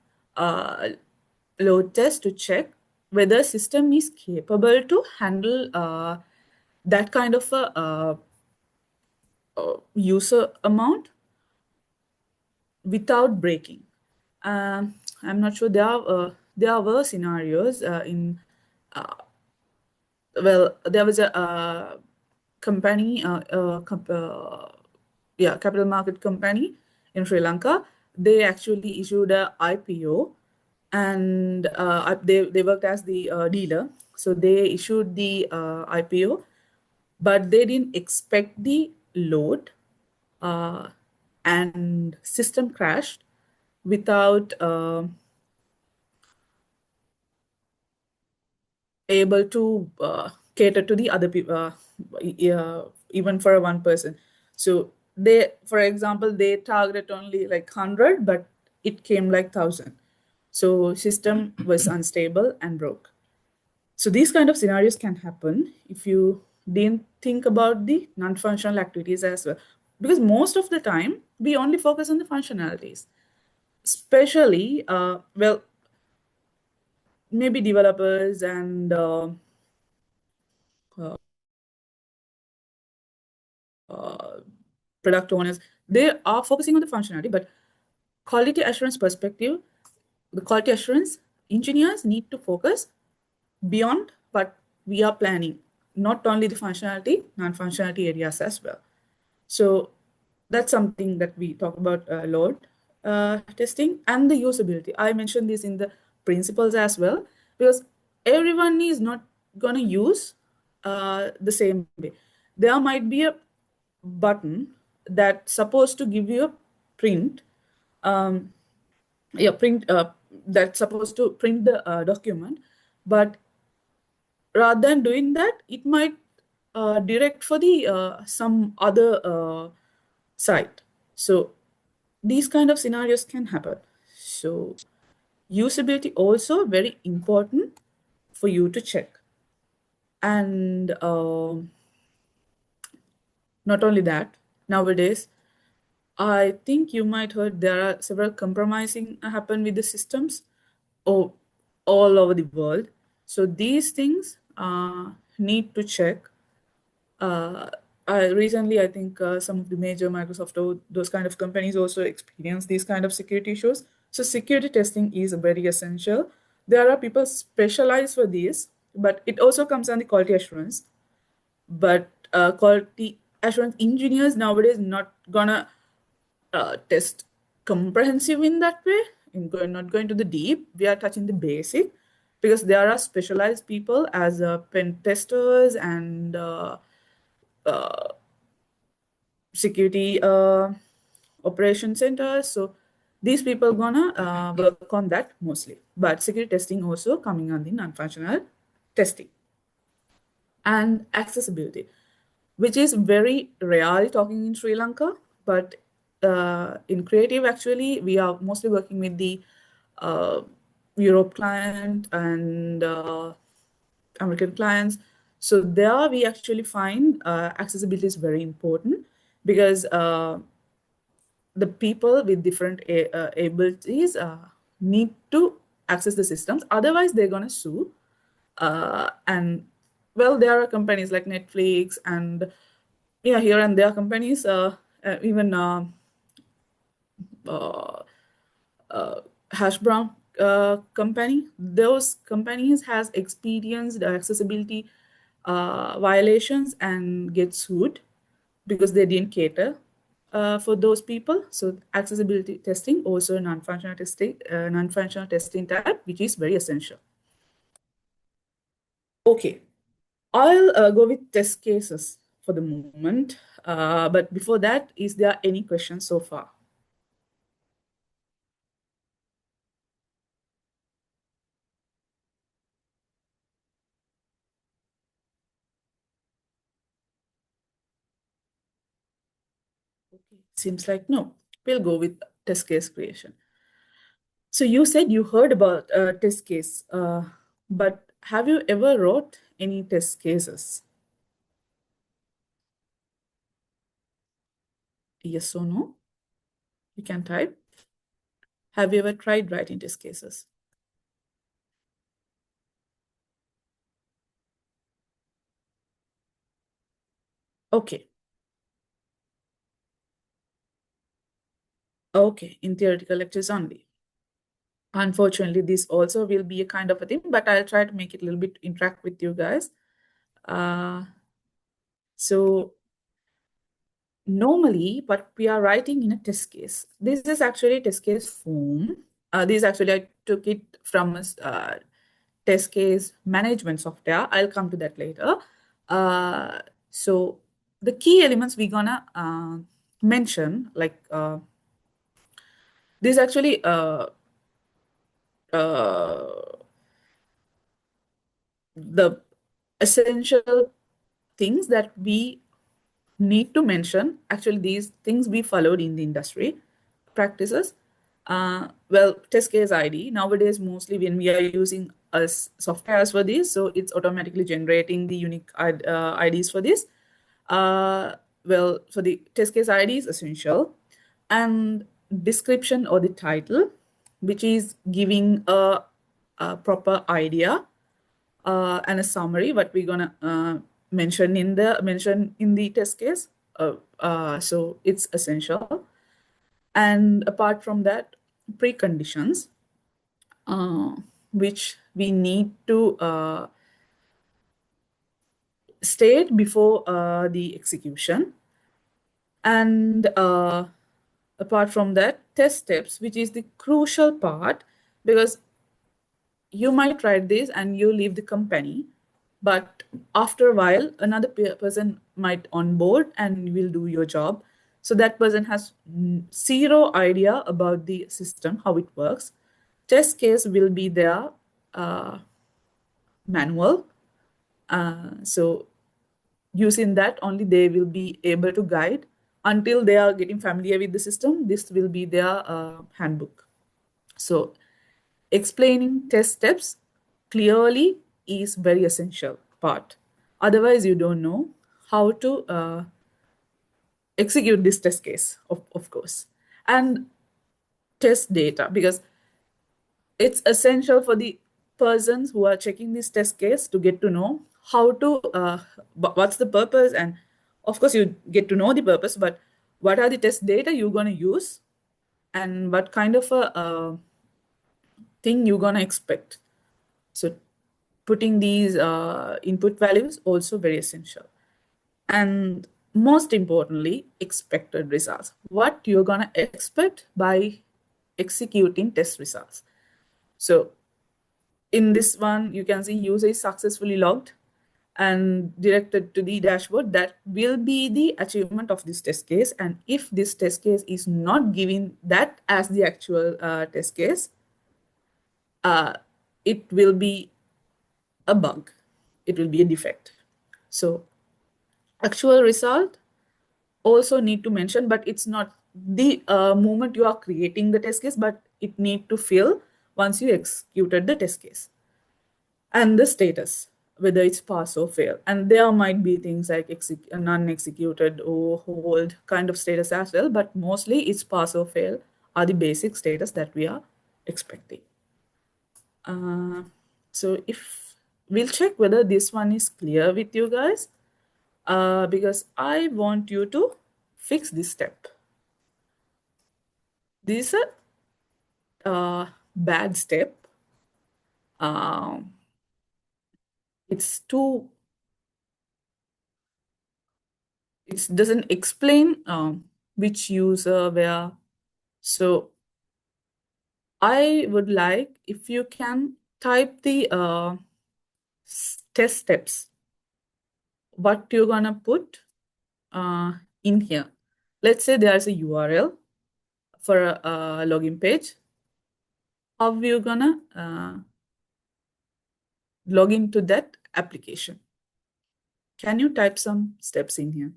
load test to check whether system is capable to handle that kind of a user amount. without breaking. I'm not sure. There were scenarios there was a company, capital market company in Sri Lanka. They actually issued a IPO, and they worked as the dealer. So they issued the IPO, but they didn't expect the load, uh, and system crashed without able to cater to the other people, even for one person. So they, for example, they targeted only like 100, but it came like 1,000. So system was unstable and broke. So these kind of scenarios can happen if you didn't think about the non-functional activities as well. Because most of the time, we only focus on the functionalities. Especially, maybe developers and product owners, they are focusing on the functionality, but quality assurance perspective, the quality assurance engineers need to focus beyond what we are planning, not only the functionality, non-functionality areas as well. So that's something that we talk about load testing and the usability. I mentioned this in the principles as well, because everyone is not going to use the same way. There might be a button that's supposed to give you a print, um, print that's supposed to print the document, but rather than doing that, it might direct for the some other site. So these kind of scenarios can happen. So usability also very important for you to check. And not only that, nowadays, I think you might heard there are several compromising happen with the systems all, all over the world. So these things need to check. Recently, I think some of the major Microsoft or those kind of companies also experience these kind of security issues. So security testing is very essential. There are people specialized for this, but it also comes on the quality assurance. But quality assurance engineers nowadays not gonna test comprehensive in that way. Not going to the deep. We are touching the basic, because there are specialized people as pen testers and security operation centers. So these people gonna work on that mostly. But security testing also coming on the non-functional testing. And accessibility, which is very rarely talking in Sri Lanka, but in creative actually we are mostly working with the Europe client and American clients. So there we actually find accessibility is very important, because the people with different abilities need to access the systems. Otherwise, they're going to sue. And well, there are companies like Netflix and here and there companies, even Hash Brown company. Those companies has experienced accessibility violations and get sued because they didn't cater for those people. So accessibility testing, also non-functional testing type, which is very essential. Okay, I'll go with test cases for the moment. But before that, is there any questions so far? Okay, seems like no. We'll go with test case creation. So you said you heard about test case, but have you ever wrote any test cases? Yes or no? You can type. Have you ever tried writing test cases? Okay. Okay, in theoretical lectures only. Unfortunately, this also will be a kind of a thing, but I'll try to make it a little bit interact with you guys. So normally what we are writing in a test case, this is actually test case form. This actually I took it from a test case management software. I'll come to that later. So the key elements we're gonna mention, like this actually the essential things that we need to mention. Actually, these things we followed in the industry practices. Well, test case ID nowadays, mostly when we are using as softwares for this, so it's automatically generating the unique IDs for this. Well, for the test case ID is essential, and description or the title, which is giving a proper idea and a summary what we're gonna mention in the test case. So it's essential. And apart from that, preconditions, which we need to state before the execution. And apart from that, test steps, which is the crucial part, because you might write this and you leave the company, but after a while another person might onboard and will do your job, so that person has zero idea about the system, how it works. Test case will be their manual, so using that only they will be able to guide until they are getting familiar with the system. This will be their handbook. So explaining test steps clearly is very essential part. Otherwise, you don't know how to execute this test case, of course. And test data, because it's essential for the persons who are checking this test case to get to know how to, what's the purpose. And of course, you get to know the purpose, but what are the test data you're going to use and what kind of a thing you're going to expect. So putting these input values also very essential. And most importantly, expected results. What you're going to expect by executing test results. So in this one, you can see user is successfully logged and directed to the dashboard. That will be the achievement of this test case. And if this test case is not giving that as the actual test case, it will be a bug. It will be a defect. So actual result also need to mention, but it's not the moment you are creating the test case, but it need to fill once you executed the test case. And the status, whether it's pass or fail. And there might be things like non-executed or hold kind of status as well, but mostly it's pass or fail are the basic status that we are expecting. So if we'll check whether this one is clear with you guys, because I want you to fix this step. This is a bad step. It's too, it doesn't explain which user where. So I would like if you can type the test steps, what you're gonna put in here. Let's say there's a URL for a login page. How are you gonna log into that application? Can you type some steps in here?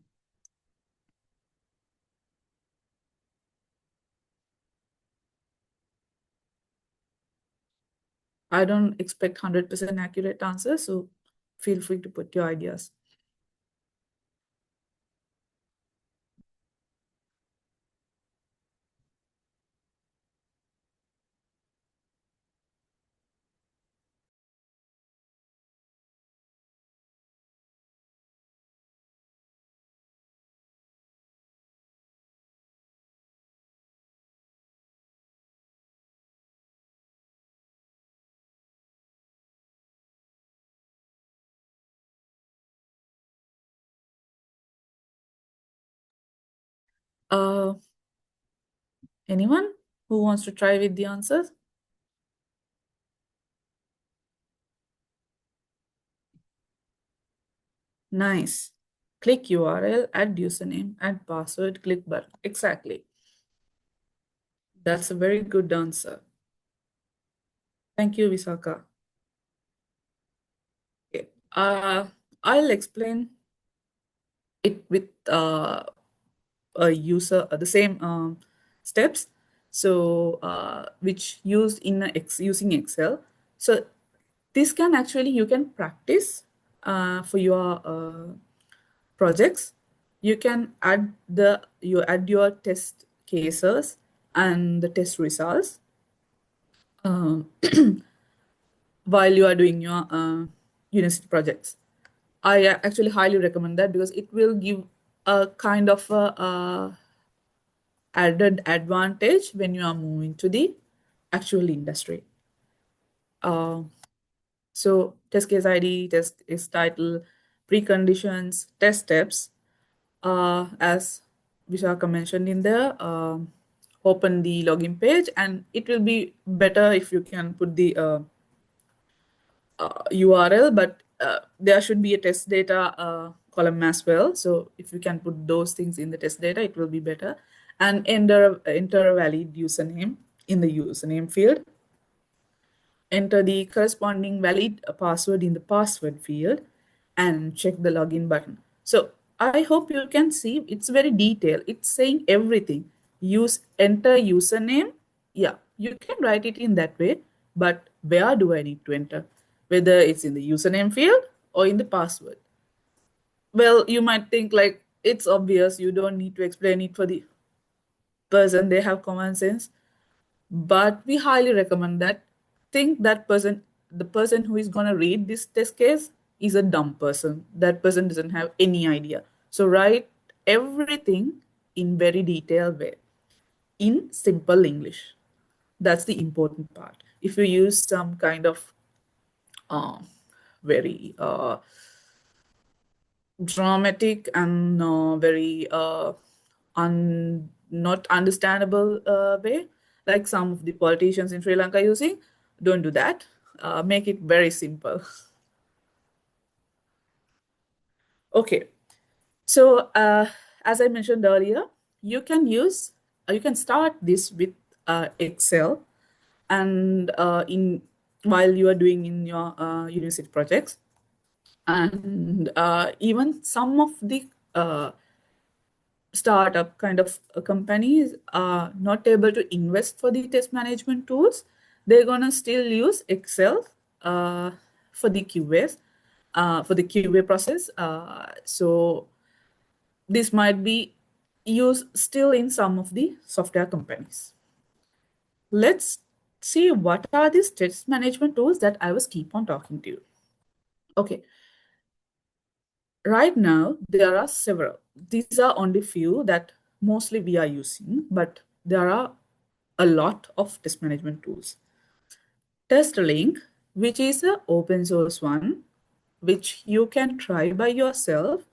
I don't expect 100% accurate answers, so feel free to put your ideas. Anyone who wants to try with the answers? Nice. Click URL, add username, add password, click button. Exactly. That's a very good answer. Thank you, Visaka. Okay. I'll explain it with a user the same steps. So which used in using Excel. So this can actually you can practice for your projects. You can add your test cases and the test results um, while you are doing your university projects. I actually highly recommend that because it will give a kind of a added advantage when you are moving to the actual industry. So test case ID, test case title, preconditions, test steps, as Vishaka mentioned in there, open the login page, and it will be better if you can put the URL, but there should be a test data column as well. So if you can put those things in the test data, it will be better. And enter a valid username in the username field. Enter the corresponding valid password in the password field and check the login button. So I hope you can see it's very detailed. It's saying everything. Enter username. Yeah, you can write it in that way, but where do I need to enter? Whether it's in the username field or in the password. Well, you might think like it's obvious, you don't need to explain it for the person, they have common sense. But we highly recommend that the person who is going to read this test case is a dumb person. That person doesn't have any idea. So write everything in very detailed way in simple English. That's the important part. If you use some kind of very dramatic and very not understandable way, like some of the politicians in Sri Lanka using, don't do that. Make it very simple. Okay, so as I mentioned earlier, you can start this with Excel, and in while you are doing in your university projects, and even some of the startup kind of companies are not able to invest for the test management tools, they're gonna still use Excel for the QAs, for the QA process. So this might be used still in some of the software companies. Let's see what are these test management tools that I was keep on talking to you. Okay, right now, there are several. These are only few that mostly we are using, but there are a lot of test management tools. TestLink, which is an open source one, which you can try by yourself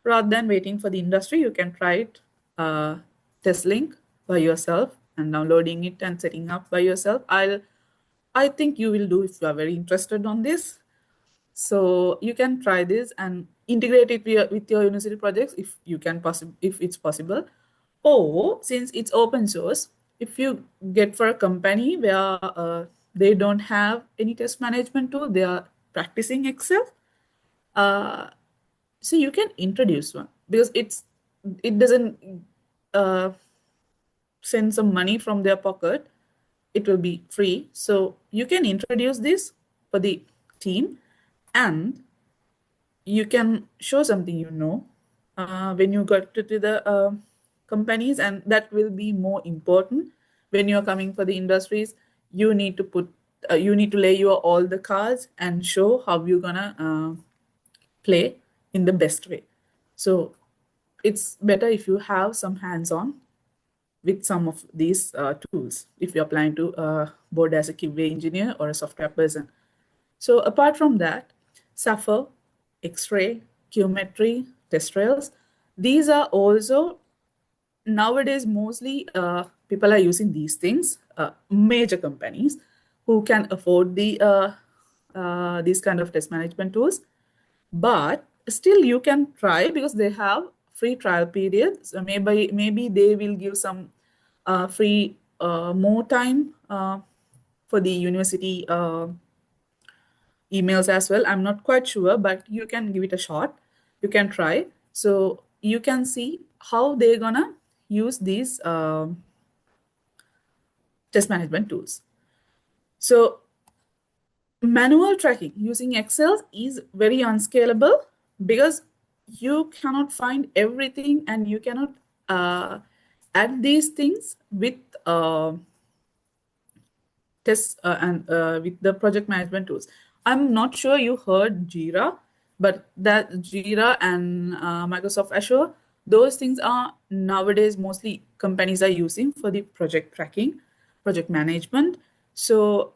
rather than waiting for the industry. You can try it, TestLink by yourself and downloading it and setting up by yourself. I think you will do if you are very interested on this. So you can try this and integrate it with your university projects if it's possible. Or since it's open source, if you get for a company where they don't have any test management tool, they are practicing Excel. So you can introduce one because it doesn't send some money from their pocket. It will be free. So you can introduce this for the team, and you can show something when you got to the companies, and that will be more important when you're coming for the industries. You need to you need to lay your all the cards and show how you're gonna play in the best way. So it's better if you have some hands-on with some of these tools if you're planning to board as a QA engineer or a software person. So apart from that, Suffer, X-ray, Qmetry, test rails, these are also nowadays, mostly people are using these things, major companies who can afford these kind of test management tools. But still you can try because they have free trial periods. So maybe they will give some free more time for the university emails as well. I'm not quite sure, but you can give it a shot. You can try. So you can see how they're gonna use these test management tools. So manual tracking using Excel is very unscalable because you cannot find everything and you cannot add these things with tests and with the project management tools. I'm not sure you heard Jira, but that Jira and Microsoft Azure, those things are nowadays mostly companies are using for the project tracking, project management. So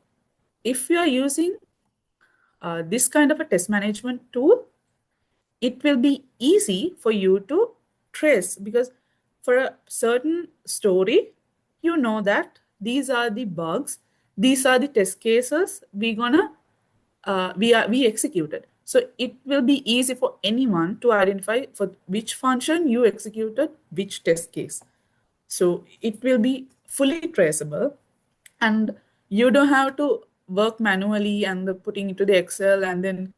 if you are using this kind of a test management tool, it will be easy for you to trace because for a certain story, you know that these are the bugs, these are the test cases we executed. So it will be easy for anyone to identify for which function you executed which test case. So it will be fully traceable and you don't have to work manually and putting it to the Excel and then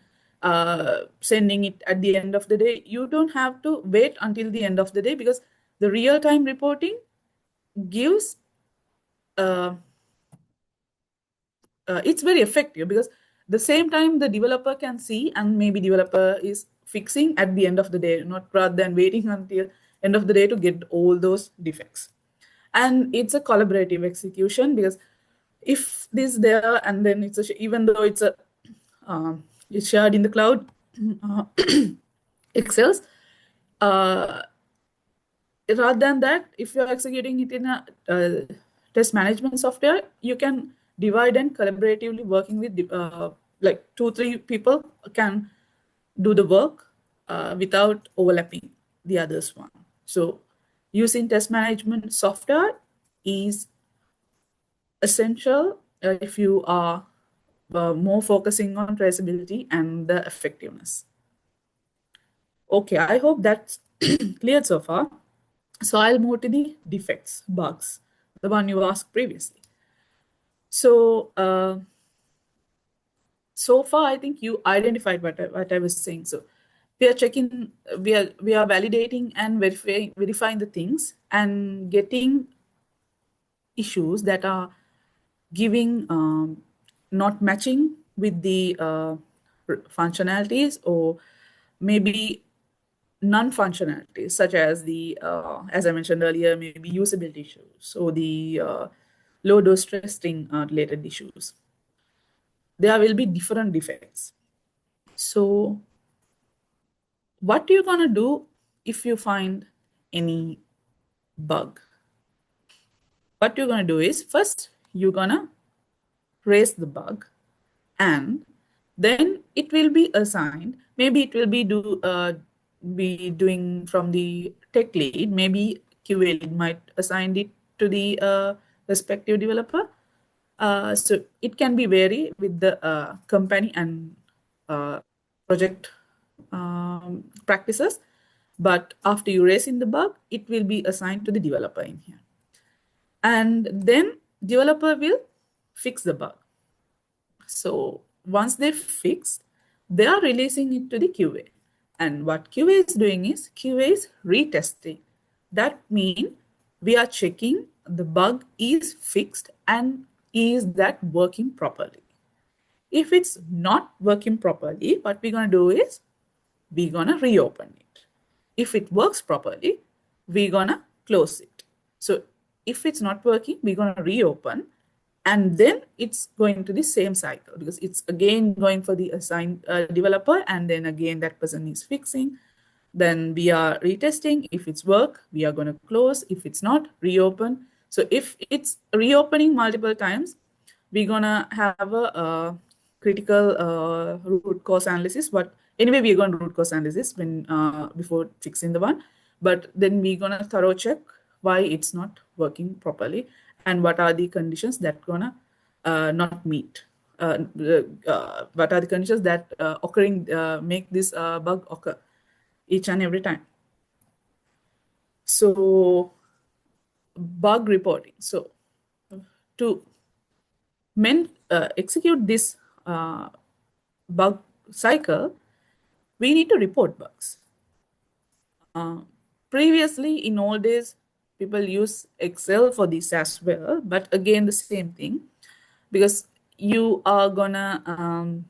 sending it at the end of the day. You don't have to wait until the end of the day because the real-time reporting gives it's very effective because the same time the developer can see and maybe developer is fixing at the end of the day, not rather than waiting until end of the day to get all those defects. And it's a collaborative execution because if this there and then even though it's shared in the cloud Excels, rather than that, if you're executing it in a test management software, you can divide and collaboratively working with like 2-3 people can do the work without overlapping the others one. So using test management software is essential if you are more focusing on traceability and the effectiveness. Okay, I hope that's clear so far. So I'll move to the defects, bugs, the one you asked previously. So so far, I think you identified what I was saying. So we are checking, we are validating and verifying the things and getting issues that are giving not matching with the functionalities or maybe non-functionalities such as the as I mentioned earlier, maybe usability issues or the low dose testing related issues. There will be different defects. So what you're gonna do if you find any bug? What you're gonna do is first you're gonna trace the bug and then it will be assigned. Maybe it will be doing from the tech lead. Maybe QA lead might assign it to the respective developer. So it can be vary with the company and project practices. But after you raise in the bug, it will be assigned to the developer in here. And then developer will fix the bug. So once they fix, they are releasing it to the QA. And what QA is doing is QA is retesting. That means we are checking the bug is fixed and is that working properly. If it's not working properly, what we're going to do is we're going to reopen it. If it works properly, we're going to close it. So if it's not working, we're going to reopen and then it's going to the same cycle because it's again going for the assigned developer and then again that person is fixing. Then we are retesting. If it's work, we are going to close. If it's not, reopen. So if it's reopening multiple times, we're going to have a critical root cause analysis. But anyway, we're going to root cause analysis when before fixing the one. But then we're going to thorough check why it's not working properly, and what are the conditions that gonna not meet. What are the conditions that occurring make this bug occur each and every time. So bug reporting. So to execute this bug cycle, we need to report bugs. Previously, in old days, people use Excel for this as well, but again, the same thing, because you are gonna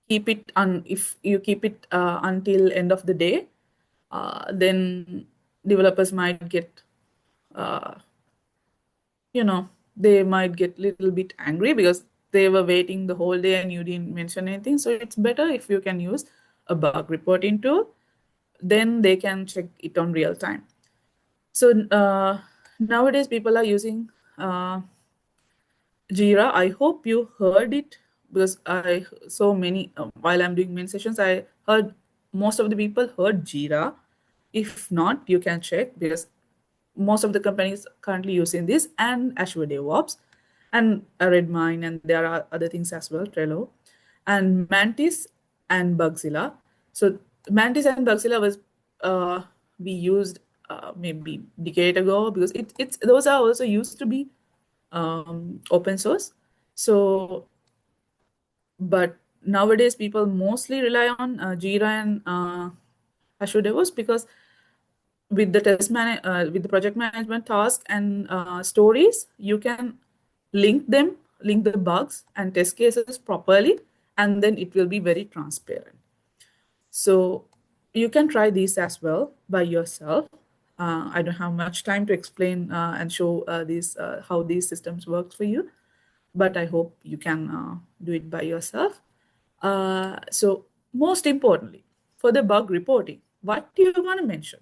keep it on. If you keep it until end of the day, then developers might get, they might get a little bit angry because they were waiting the whole day and you didn't mention anything. So it's better if you can use a bug reporting tool, then they can check it on real time. So nowadays people are using Jira. I hope you heard it, because I so many while I'm doing main sessions, I heard most of the people heard Jira. If not, you can check, because most of the companies currently using this, and Azure DevOps, and Redmine, and there are other things as well, Trello, and Mantis and Bugzilla. So Mantis and Bugzilla was we used maybe decade ago, because it's those are also used to be open source. So, but nowadays people mostly rely on Jira and Azure DevOps, because with the with the project management task and stories, you can link the bugs and test cases properly, and then it will be very transparent. So you can try these as well by yourself. I don't have much time to explain and show how these systems work for you, but I hope you can do it by yourself. So most importantly, for the bug reporting, what do you want to mention?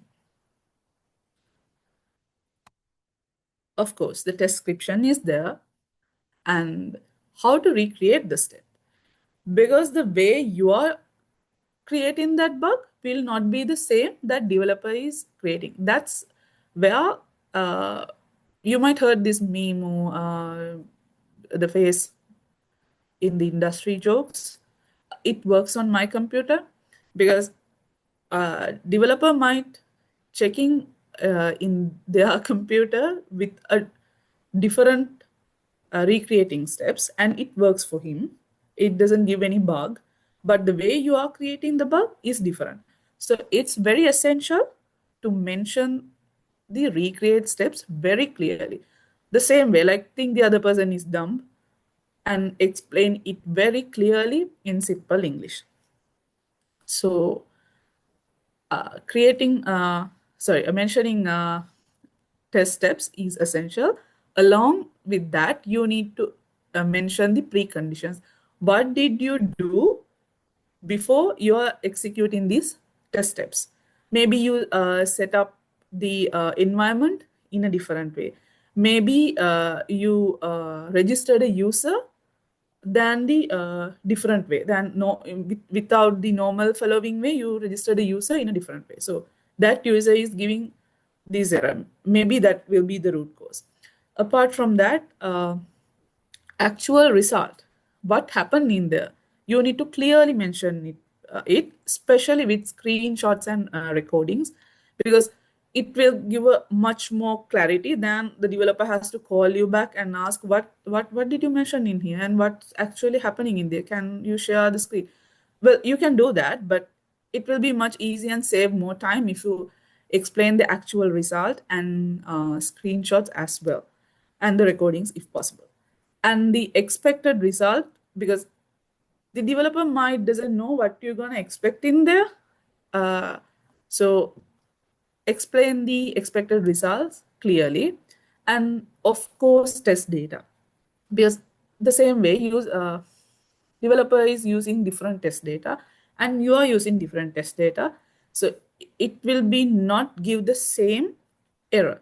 Of course, the description is there, and how to recreate the step. Because the way you are creating that bug will not be the same that developer is creating. That's where you might heard this meme, the face in the industry jokes. It works on my computer, because developer might checking in their computer with a different recreating steps, and it works for him. It doesn't give any bug, but the way you are creating the bug is different. So it's very essential to mention the recreate steps very clearly. The same way, like think the other person is dumb, and explain it very clearly in simple English. So mentioning test steps is essential. Along with that, you need to mention the preconditions. What did you do before you are executing these test steps? Maybe you set up the environment in a different way. Maybe you registered a user than the different way, without the normal following way, you register the user in a different way. So that user is giving this error. Maybe that will be the root cause. Apart from that, actual result, what happened in there, you need to clearly mention it, especially with screenshots and recordings, because it will give a much more clarity than the developer has to call you back and ask what did you mention in here and what's actually happening in there. Can you share the screen? Well, you can do that, but it will be much easier and save more time if you explain the actual result and screenshots as well, and the recordings if possible, and the expected result, because the developer might doesn't know what you're going to expect in there. So explain the expected results clearly, and of course test data, because the same way developer is using different test data and you are using different test data, so it will be not give the same error.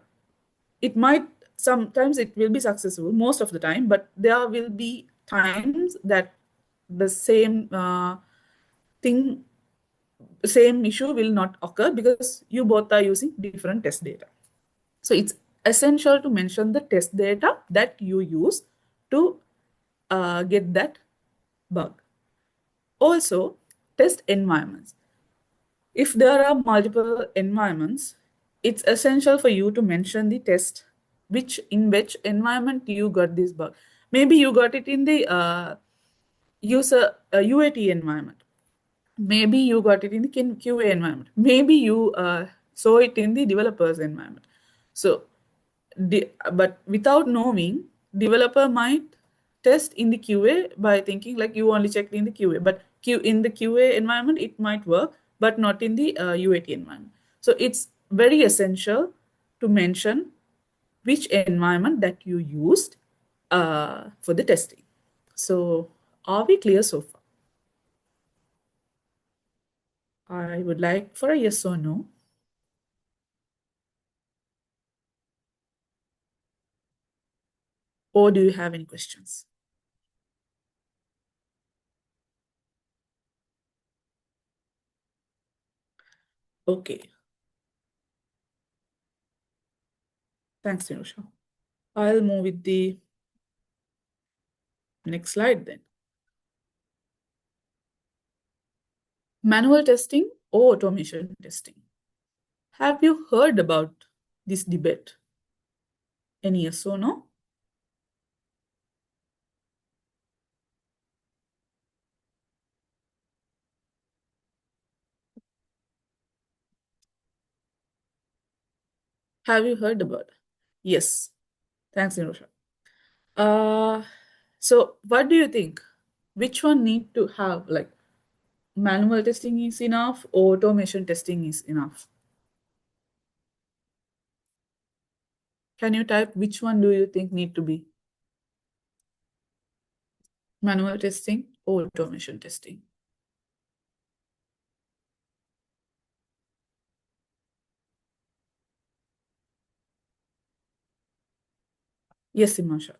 It might, sometimes it will be successful most of the time, but there will be times that the same same issue will not occur, because you both are using different test data. So it's essential to mention the test data that you use to get that bug. Also, test environments. If there are multiple environments, it's essential for you to mention the test in which environment you got this bug. Maybe you got it in the user UAT environment. Maybe you got it in the QA environment. Maybe you saw it in the developer's environment. So, but without knowing, developer might test in the QA by thinking like you only checked in the QA, but in the QA environment it might work, but not in the UAT environment. So it's very essential to mention which environment that you used for the testing. So are we clear so far? I would like for a yes or no. Or do you have any questions? Okay. Thanks, Nirusha. I'll move with the next slide then. Manual testing or automation testing? Have you heard about this debate? Any yes or no? Have you heard about it? Yes. Thanks, Nirusha. So what do you think? Which one need to have, like, manual testing is enough or automation testing is enough? Can you type which one do you think need to be? Manual testing or automation testing? Yes, Imasha.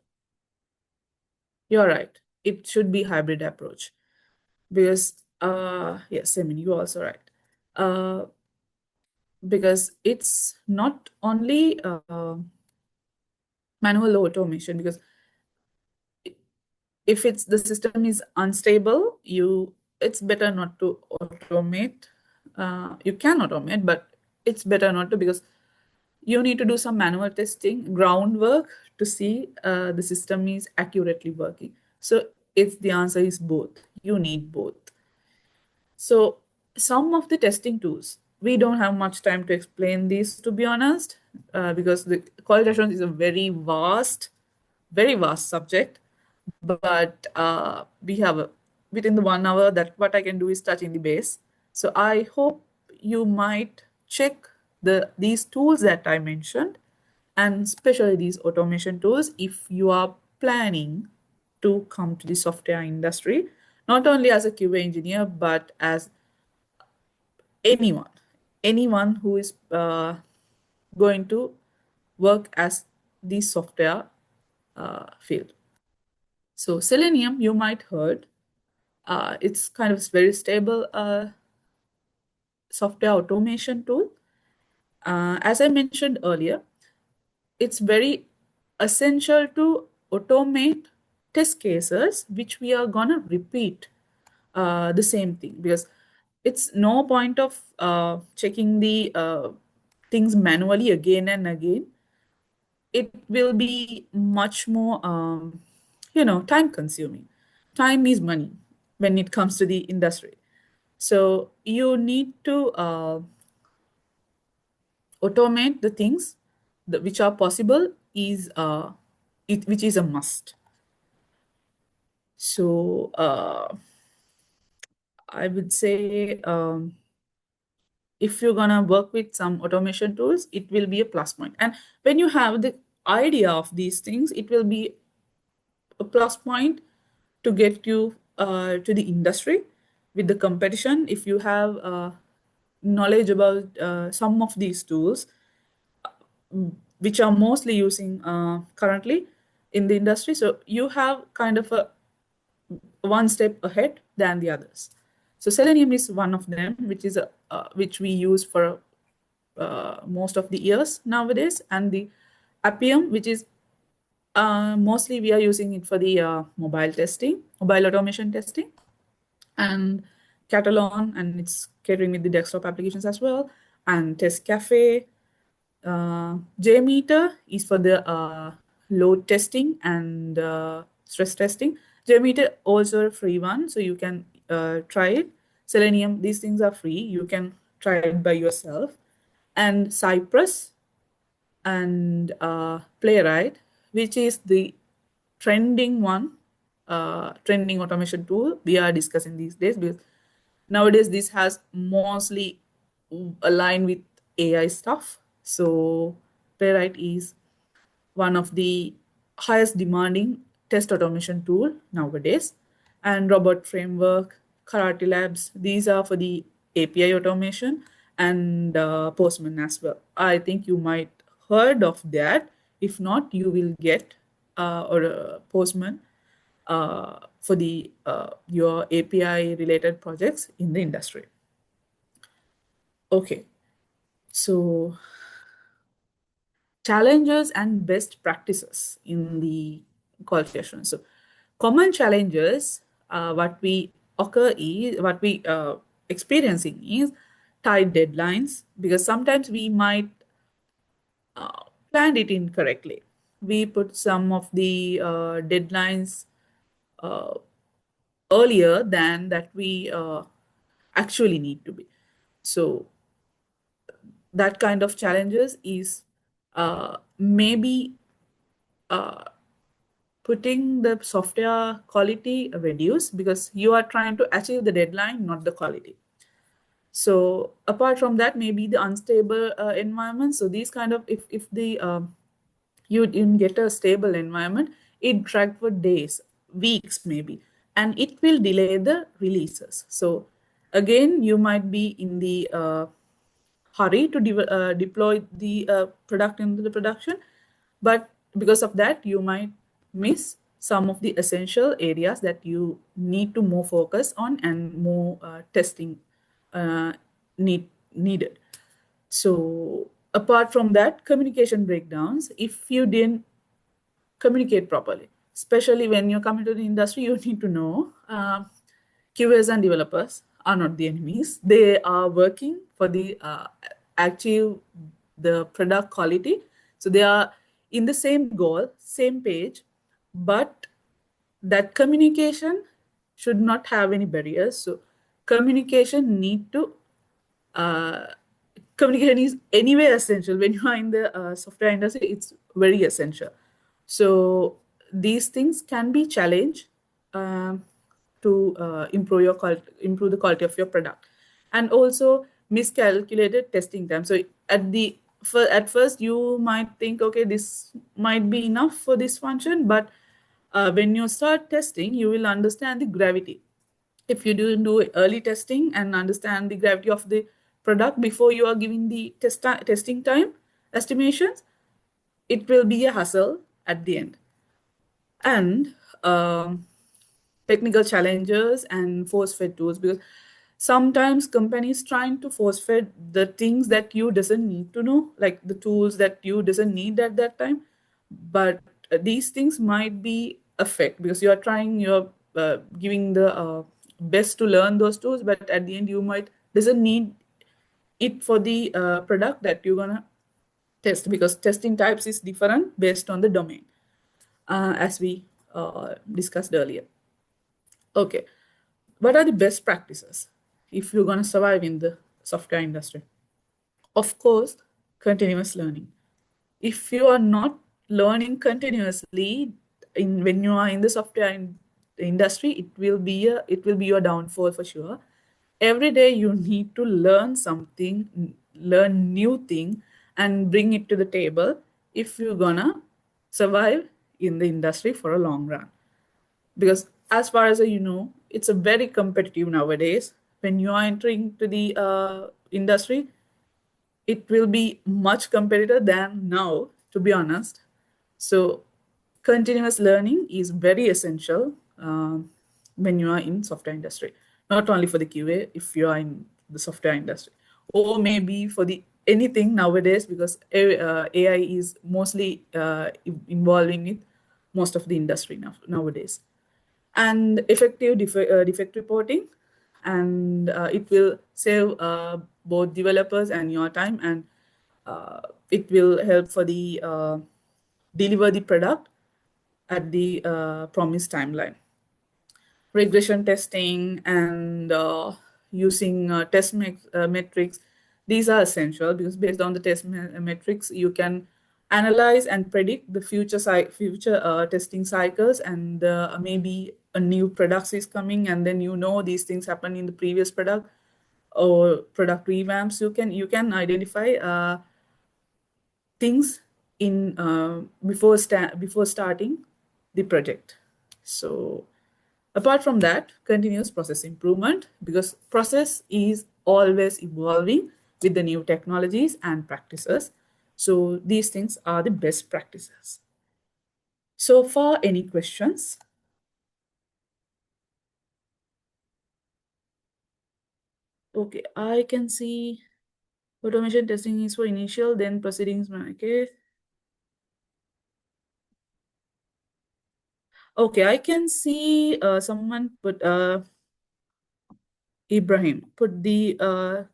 You're right. It should be hybrid approach. Because yes, I mean you're also right. Because it's not only manual automation, because if it's the system is unstable, it's better not to automate. You can automate, but it's better not to, because you need to do some manual testing, groundwork to see the system is accurately working. So if the answer is both, you need both. So some of the testing tools, we don't have much time to explain these, to be honest, because the quality assurance is a very vast subject. But we have within the 1 hour, that what I can do is touching the base. So I hope you might check these tools that I mentioned, and especially these automation tools, if you are planning to come to the software industry, not only as a QA engineer, but as anyone who is going to work as the software field. So Selenium, you might heard, it's kind of very stable software automation tool. As I mentioned earlier, it's very essential to automate test cases which we are gonna repeat the same thing, because it's no point of checking the things manually again and again. It will be much more time consuming. Time is money when it comes to the industry. So you need to automate the things which are possible, which is a must. So I would say if you're gonna work with some automation tools, it will be a plus point. And when you have the idea of these things, it will be a plus point to get you to the industry with the competition. If you have knowledge about some of these tools, which are mostly using currently in the industry, so you have kind of a one step ahead than the others. So Selenium is one of them, which we use for most of the years nowadays, and the Appium, which is mostly we are using it for the mobile testing, mobile automation testing, and Catalan, and it's catering with the desktop applications as well, and Test Cafe. JMeter is for the load testing and stress testing. JMeter also a free one, so you can try it. Selenium, these things are free. You can try it by yourself. And Cypress and Playwright, which is the trending one, trending automation tool we are discussing these days, because nowadays this has mostly aligned with AI stuff. So Playwright is one of the highest demanding test automation tool nowadays. And Robot Framework, Karate Labs, these are for the API automation, and Postman as well. I think you might heard of that. If not, you will get Postman for the your API related projects in the industry. Okay, so challenges and best practices in the quality assurance. So common challenges, what we experiencing is tight deadlines, because sometimes we might plan it incorrectly. We put some of the deadlines earlier than that we actually need to be. So that kind of challenges is maybe putting the software quality reduced, because you are trying to achieve the deadline, not the quality. So apart from that, maybe the unstable environment. So these kind of, if the you didn't get a stable environment, it dragged for days, weeks maybe, and it will delay the releases. So again, you might be in the hurry to deploy the product into the production, but because of that, you might miss some of the essential areas that you need to more focus on and more testing needed. So apart from that, communication breakdowns, if you didn't communicate properly, especially when you're coming to the industry, you need to know QAs and developers are not the enemies. They are working for the achieve the product quality. So they are in the same goal, same page, but that communication should not have any barriers. So communication need to communication is anyway essential. When you are in the software industry, it's very essential. So these things can be challenged to improve the quality of your product, and also miscalculated testing time. So at first you might think, okay, this might be enough for this function, but when you start testing, you will understand the gravity. If you do early testing and understand the gravity of the product before you are giving the testing time estimations, it will be a hassle at the end. And technical challenges and force-fed tools, because sometimes companies trying to force-fed the things that you doesn't need to know, like the tools that you doesn't need at that time. But these things might be affect, because you're giving the best to learn those tools, but at the end you might doesn't need it for the product that you're gonna test, because testing types is different based on the domain, as we discussed earlier. Okay, what are the best practices if you're gonna survive in the software industry? Of course, continuous learning. If you are not learning continuously when you are in the software industry, it will be your downfall for sure. Every day you need to learn something, learn new thing, and bring it to the table if you're gonna survive in the industry for a long run. Because as far as you know, it's a very competitive nowadays. When you are entering to the industry, it will be much competitive than now, to be honest. So continuous learning is very essential when you are in software industry, not only for the QA, if you are in the software industry, or maybe for the anything nowadays, because AI is mostly involving with most of the industry nowadays. And effective defect reporting, and it will save both developers and your time, and it will help for the deliver the product at the promised timeline. Regression testing and using metrics, these are essential, because based on the metrics you can analyze and predict the future testing cycles, and maybe a new product is coming, and then these things happen in the previous product or product revamps. You can identify things in before starting the project. So apart from that, continuous process improvement, because process is always evolving with the new technologies and practices. So these things are the best practices. So far, any questions? Okay, I can see automation testing is for initial, then proceedings. Okay. Okay, I can see someone put Ibrahim put the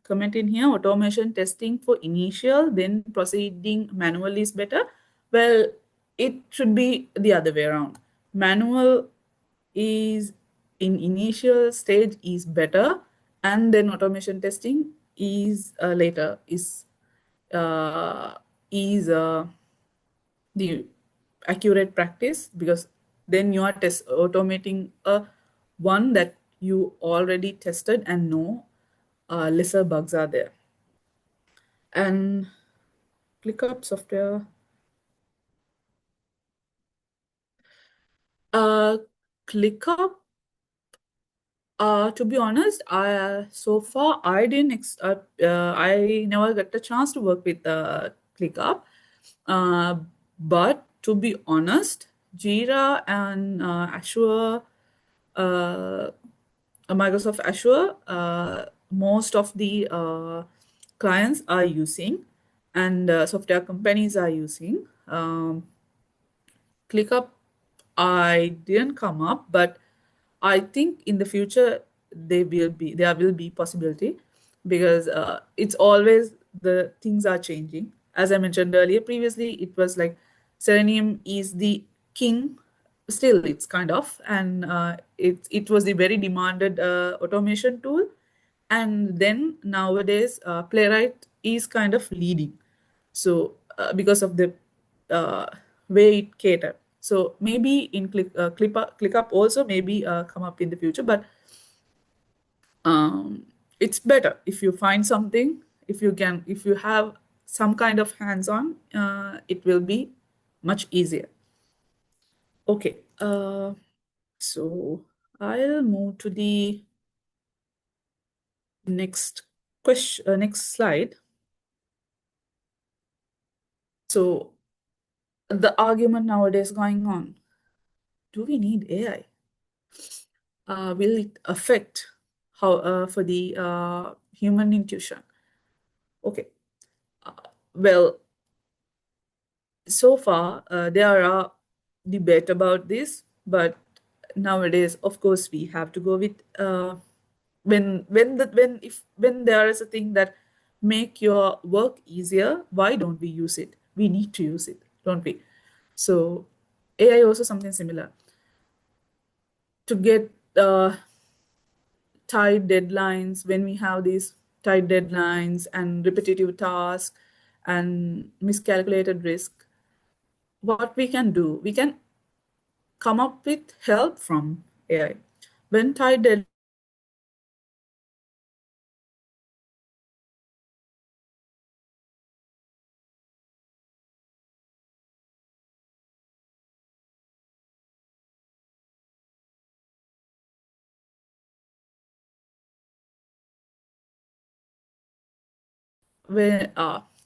comment in here: automation testing for initial, then proceeding manual is better. Well, it should be the other way around. Manual is in initial stage is better, and then automation testing is later uh, is the accurate practice, because then you are automating a one that you already tested and know lesser bugs are there. And ClickUp software. ClickUp, to be honest, so far I didn't I never got the chance to work with ClickUp. But to be honest, Jira and Azure, Microsoft Azure, most of the clients are using, and software companies are using. ClickUp, I didn't come up, but I think in the future there will be possibility, because it's always the things are changing. As I mentioned earlier, previously it was like Selenium is the king. Still, it's kind of, and it was the very demanded automation tool. And then nowadays, Playwright is kind of leading. So because of the uh, way it cater. So maybe in ClickUp also maybe come up in the future, but it's better if you find something, if you have some kind of hands-on, it will be much easier. Okay, so I'll move to the next question, next slide. So the argument nowadays going on: do we need AI? Will it affect how for the human intuition? Okay. Well, so far there are debate about this, but nowadays, of course, we have to go with when there is a thing that make your work easier, why don't we use it? We need to use it, don't we? So AI also something similar. To get tight deadlines, when we have these tight deadlines and repetitive tasks and miscalculated risk, what we can do, we can come up with help from AI. When tight deadlines,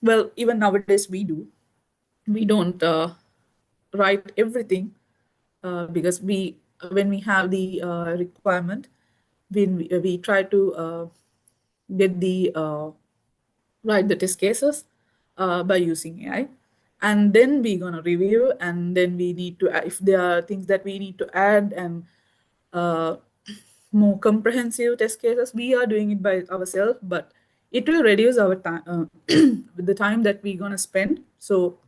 well, even nowadays we don't write everything, because when we have the requirement, we try to get the write the test cases by using AI. And then we're going to review, and then we need to, if there are things that we need to add and uh, more comprehensive test cases, we are doing it by ourselves, but it will reduce our time, the time that we're going to spend. So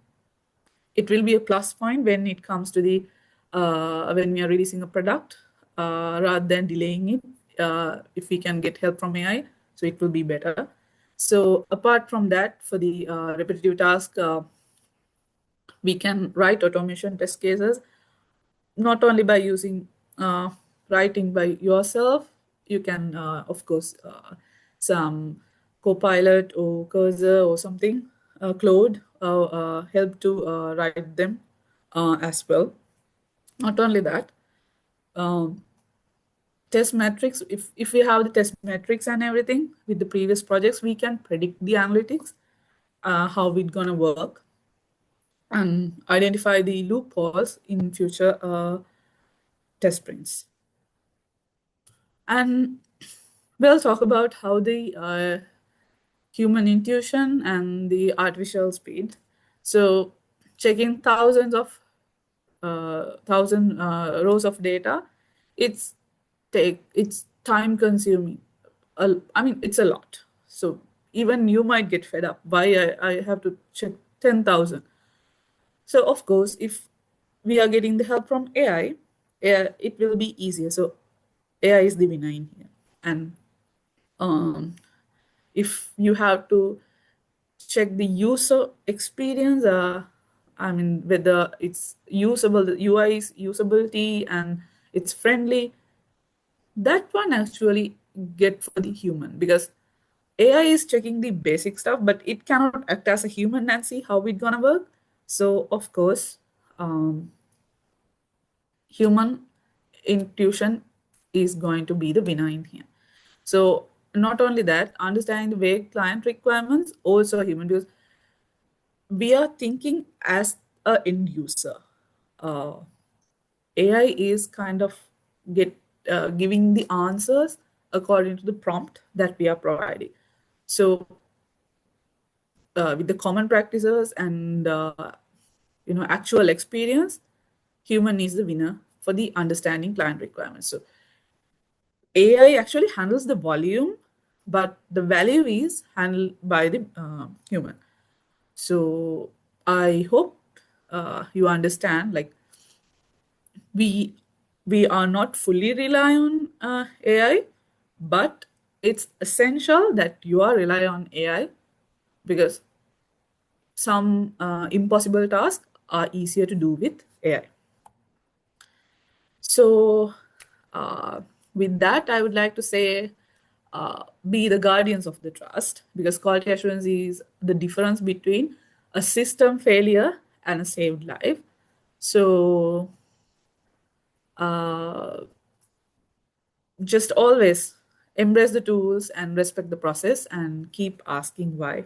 it will be a plus point when it comes to the when we are releasing a product, rather than delaying it. If we can get help from AI, so it will be better. So apart from that, for the repetitive task, we can write automation test cases not only by using writing by yourself. You can, of course, some Copilot or Cursor or something, Claude, help to write them as well. Not only that, um, test metrics, if we have the test metrics and everything with the previous projects, we can predict the analytics, how it's gonna work, and identify the loopholes in future test sprints. And we'll talk about how the human intuition and the artificial speed. So checking thousands of thousand rows of data, it's time consuming. I mean, it's a lot. So even you might get fed up. Why I have to check 10,000? So of course, if we are getting the help from AI, it will be easier. So AI is the winner in here. And if you have to check the user experience, I mean, whether it's usable, the UI is usability and it's friendly, that one actually get for the human, because AI is checking the basic stuff, but it cannot act as a human and see how it's gonna work. So of course, human intuition is going to be the winner in here. So not only that, understanding the vague client requirements, also human, because we are thinking as a end user. Uh, AI is kind of giving the answers according to the prompt that we are providing. So with the common practices and actual experience, human is the winner for the understanding client requirements. So AI actually handles the volume, but the value is handled by the human. So I hope you understand, like, we we are not fully rely on AI, but it's essential that you are rely on AI, because some impossible tasks are easier to do with AI. So with that, I would like to say, be the guardians of the trust, because quality assurance is the difference between a system failure and a saved life. So just always embrace the tools and respect the process and keep asking why.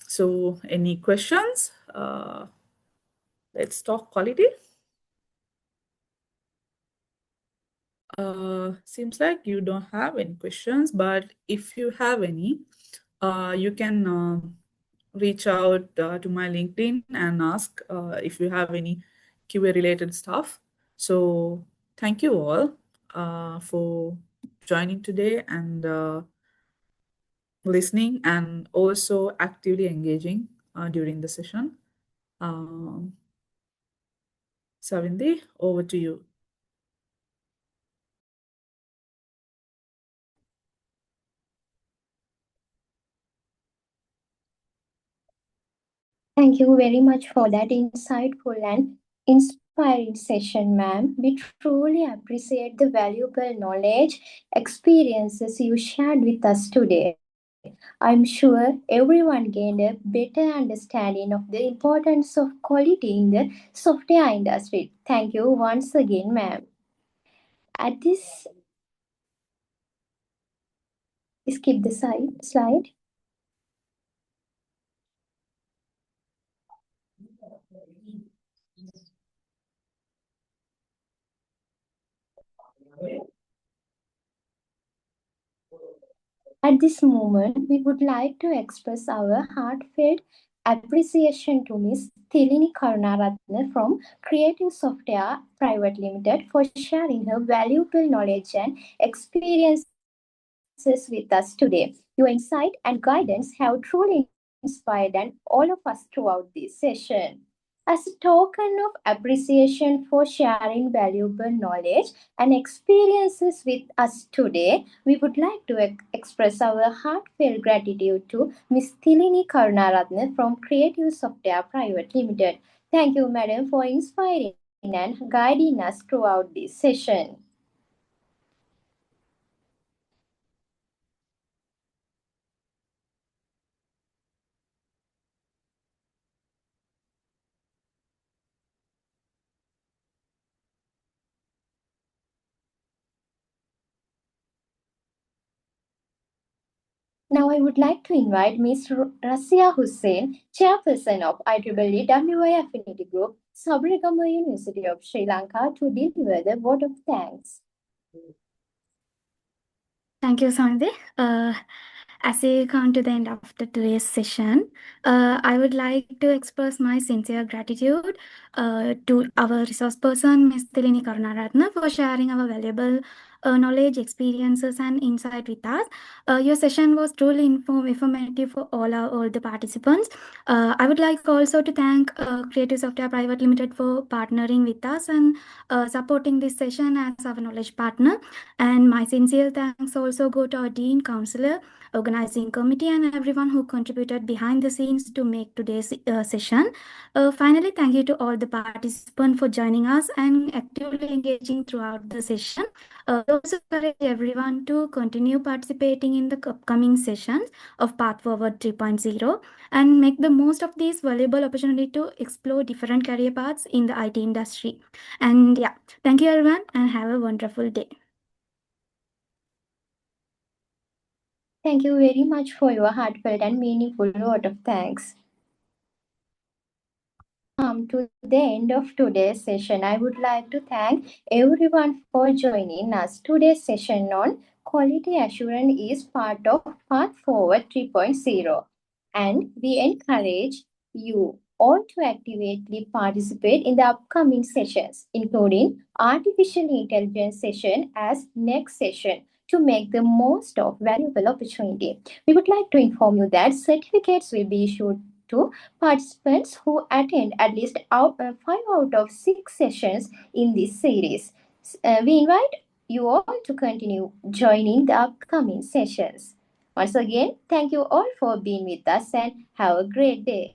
So any questions? Let's talk quality. Seems like you don't have any questions, but if you have any, you can reach out to my LinkedIn and ask if you have any QA related stuff. So thank you all for joining today and listening, and also actively engaging during the session. Savindi, over to you. Thank you very much for that insightful and inspiring session, ma'am. We truly appreciate the valuable knowledge, experiences you shared with us today. I'm sure everyone gained a better understanding of the importance of quality in the software industry. Thank you once again, ma'am. At this, skip the slide. At this moment, we would like to express our heartfelt appreciation to Ms. Thilini Karunaratne from Creative Software Private Limited for sharing her valuable knowledge and experiences with us today. Your insight and guidance have truly inspired and all of us throughout this session. As a token of appreciation for sharing valuable knowledge and experiences with us today, we would like to express our heartfelt gratitude to Ms. Thilini Karunaratne from Creative Software Private Limited. Thank you, madam, for inspiring and guiding us throughout this session. Now I would like to invite Ms. Rasia Hussain, Chairperson of IEEE WI Affinity Group, Sabarikama University of Sri Lanka, to deliver the vote of thanks. Thank you, Sandy. As we come to the end of today's session, I would like to express my sincere gratitude to our resource person, Ms. Thilini Karunaratne, for sharing our valuable knowledge, experiences, and insight with us. Your session was truly informative for all the participants. I would like also to thank Creative Software Private Limited for partnering with us and supporting this session as our knowledge partner. And my sincere thanks also go to our Dean, Counselor, Organizing Committee, and everyone who contributed behind the scenes to make today's session. Finally, thank you to all the participants for joining us and actively engaging throughout the session. We also encourage everyone to continue participating in the upcoming sessions of Path Forward 3.0 and make the most of this valuable opportunity to explore different career paths in the IT industry. And yeah, thank you everyone and have a wonderful day. Thank you very much for your heartfelt and meaningful vote of thanks. Come to the end of today's session. I would like to thank everyone for joining us. Today's session on quality assurance is part of Path Forward 3.0, and we encourage you all to actively participate in the upcoming sessions, including artificial intelligence session as next session, to make the most of valuable opportunity. We would like to inform you that certificates will be issued to participants who attend at least 5 out of 6 sessions in this series. We invite you all to continue joining the upcoming sessions. Once again, thank you all for being with us and have a great day.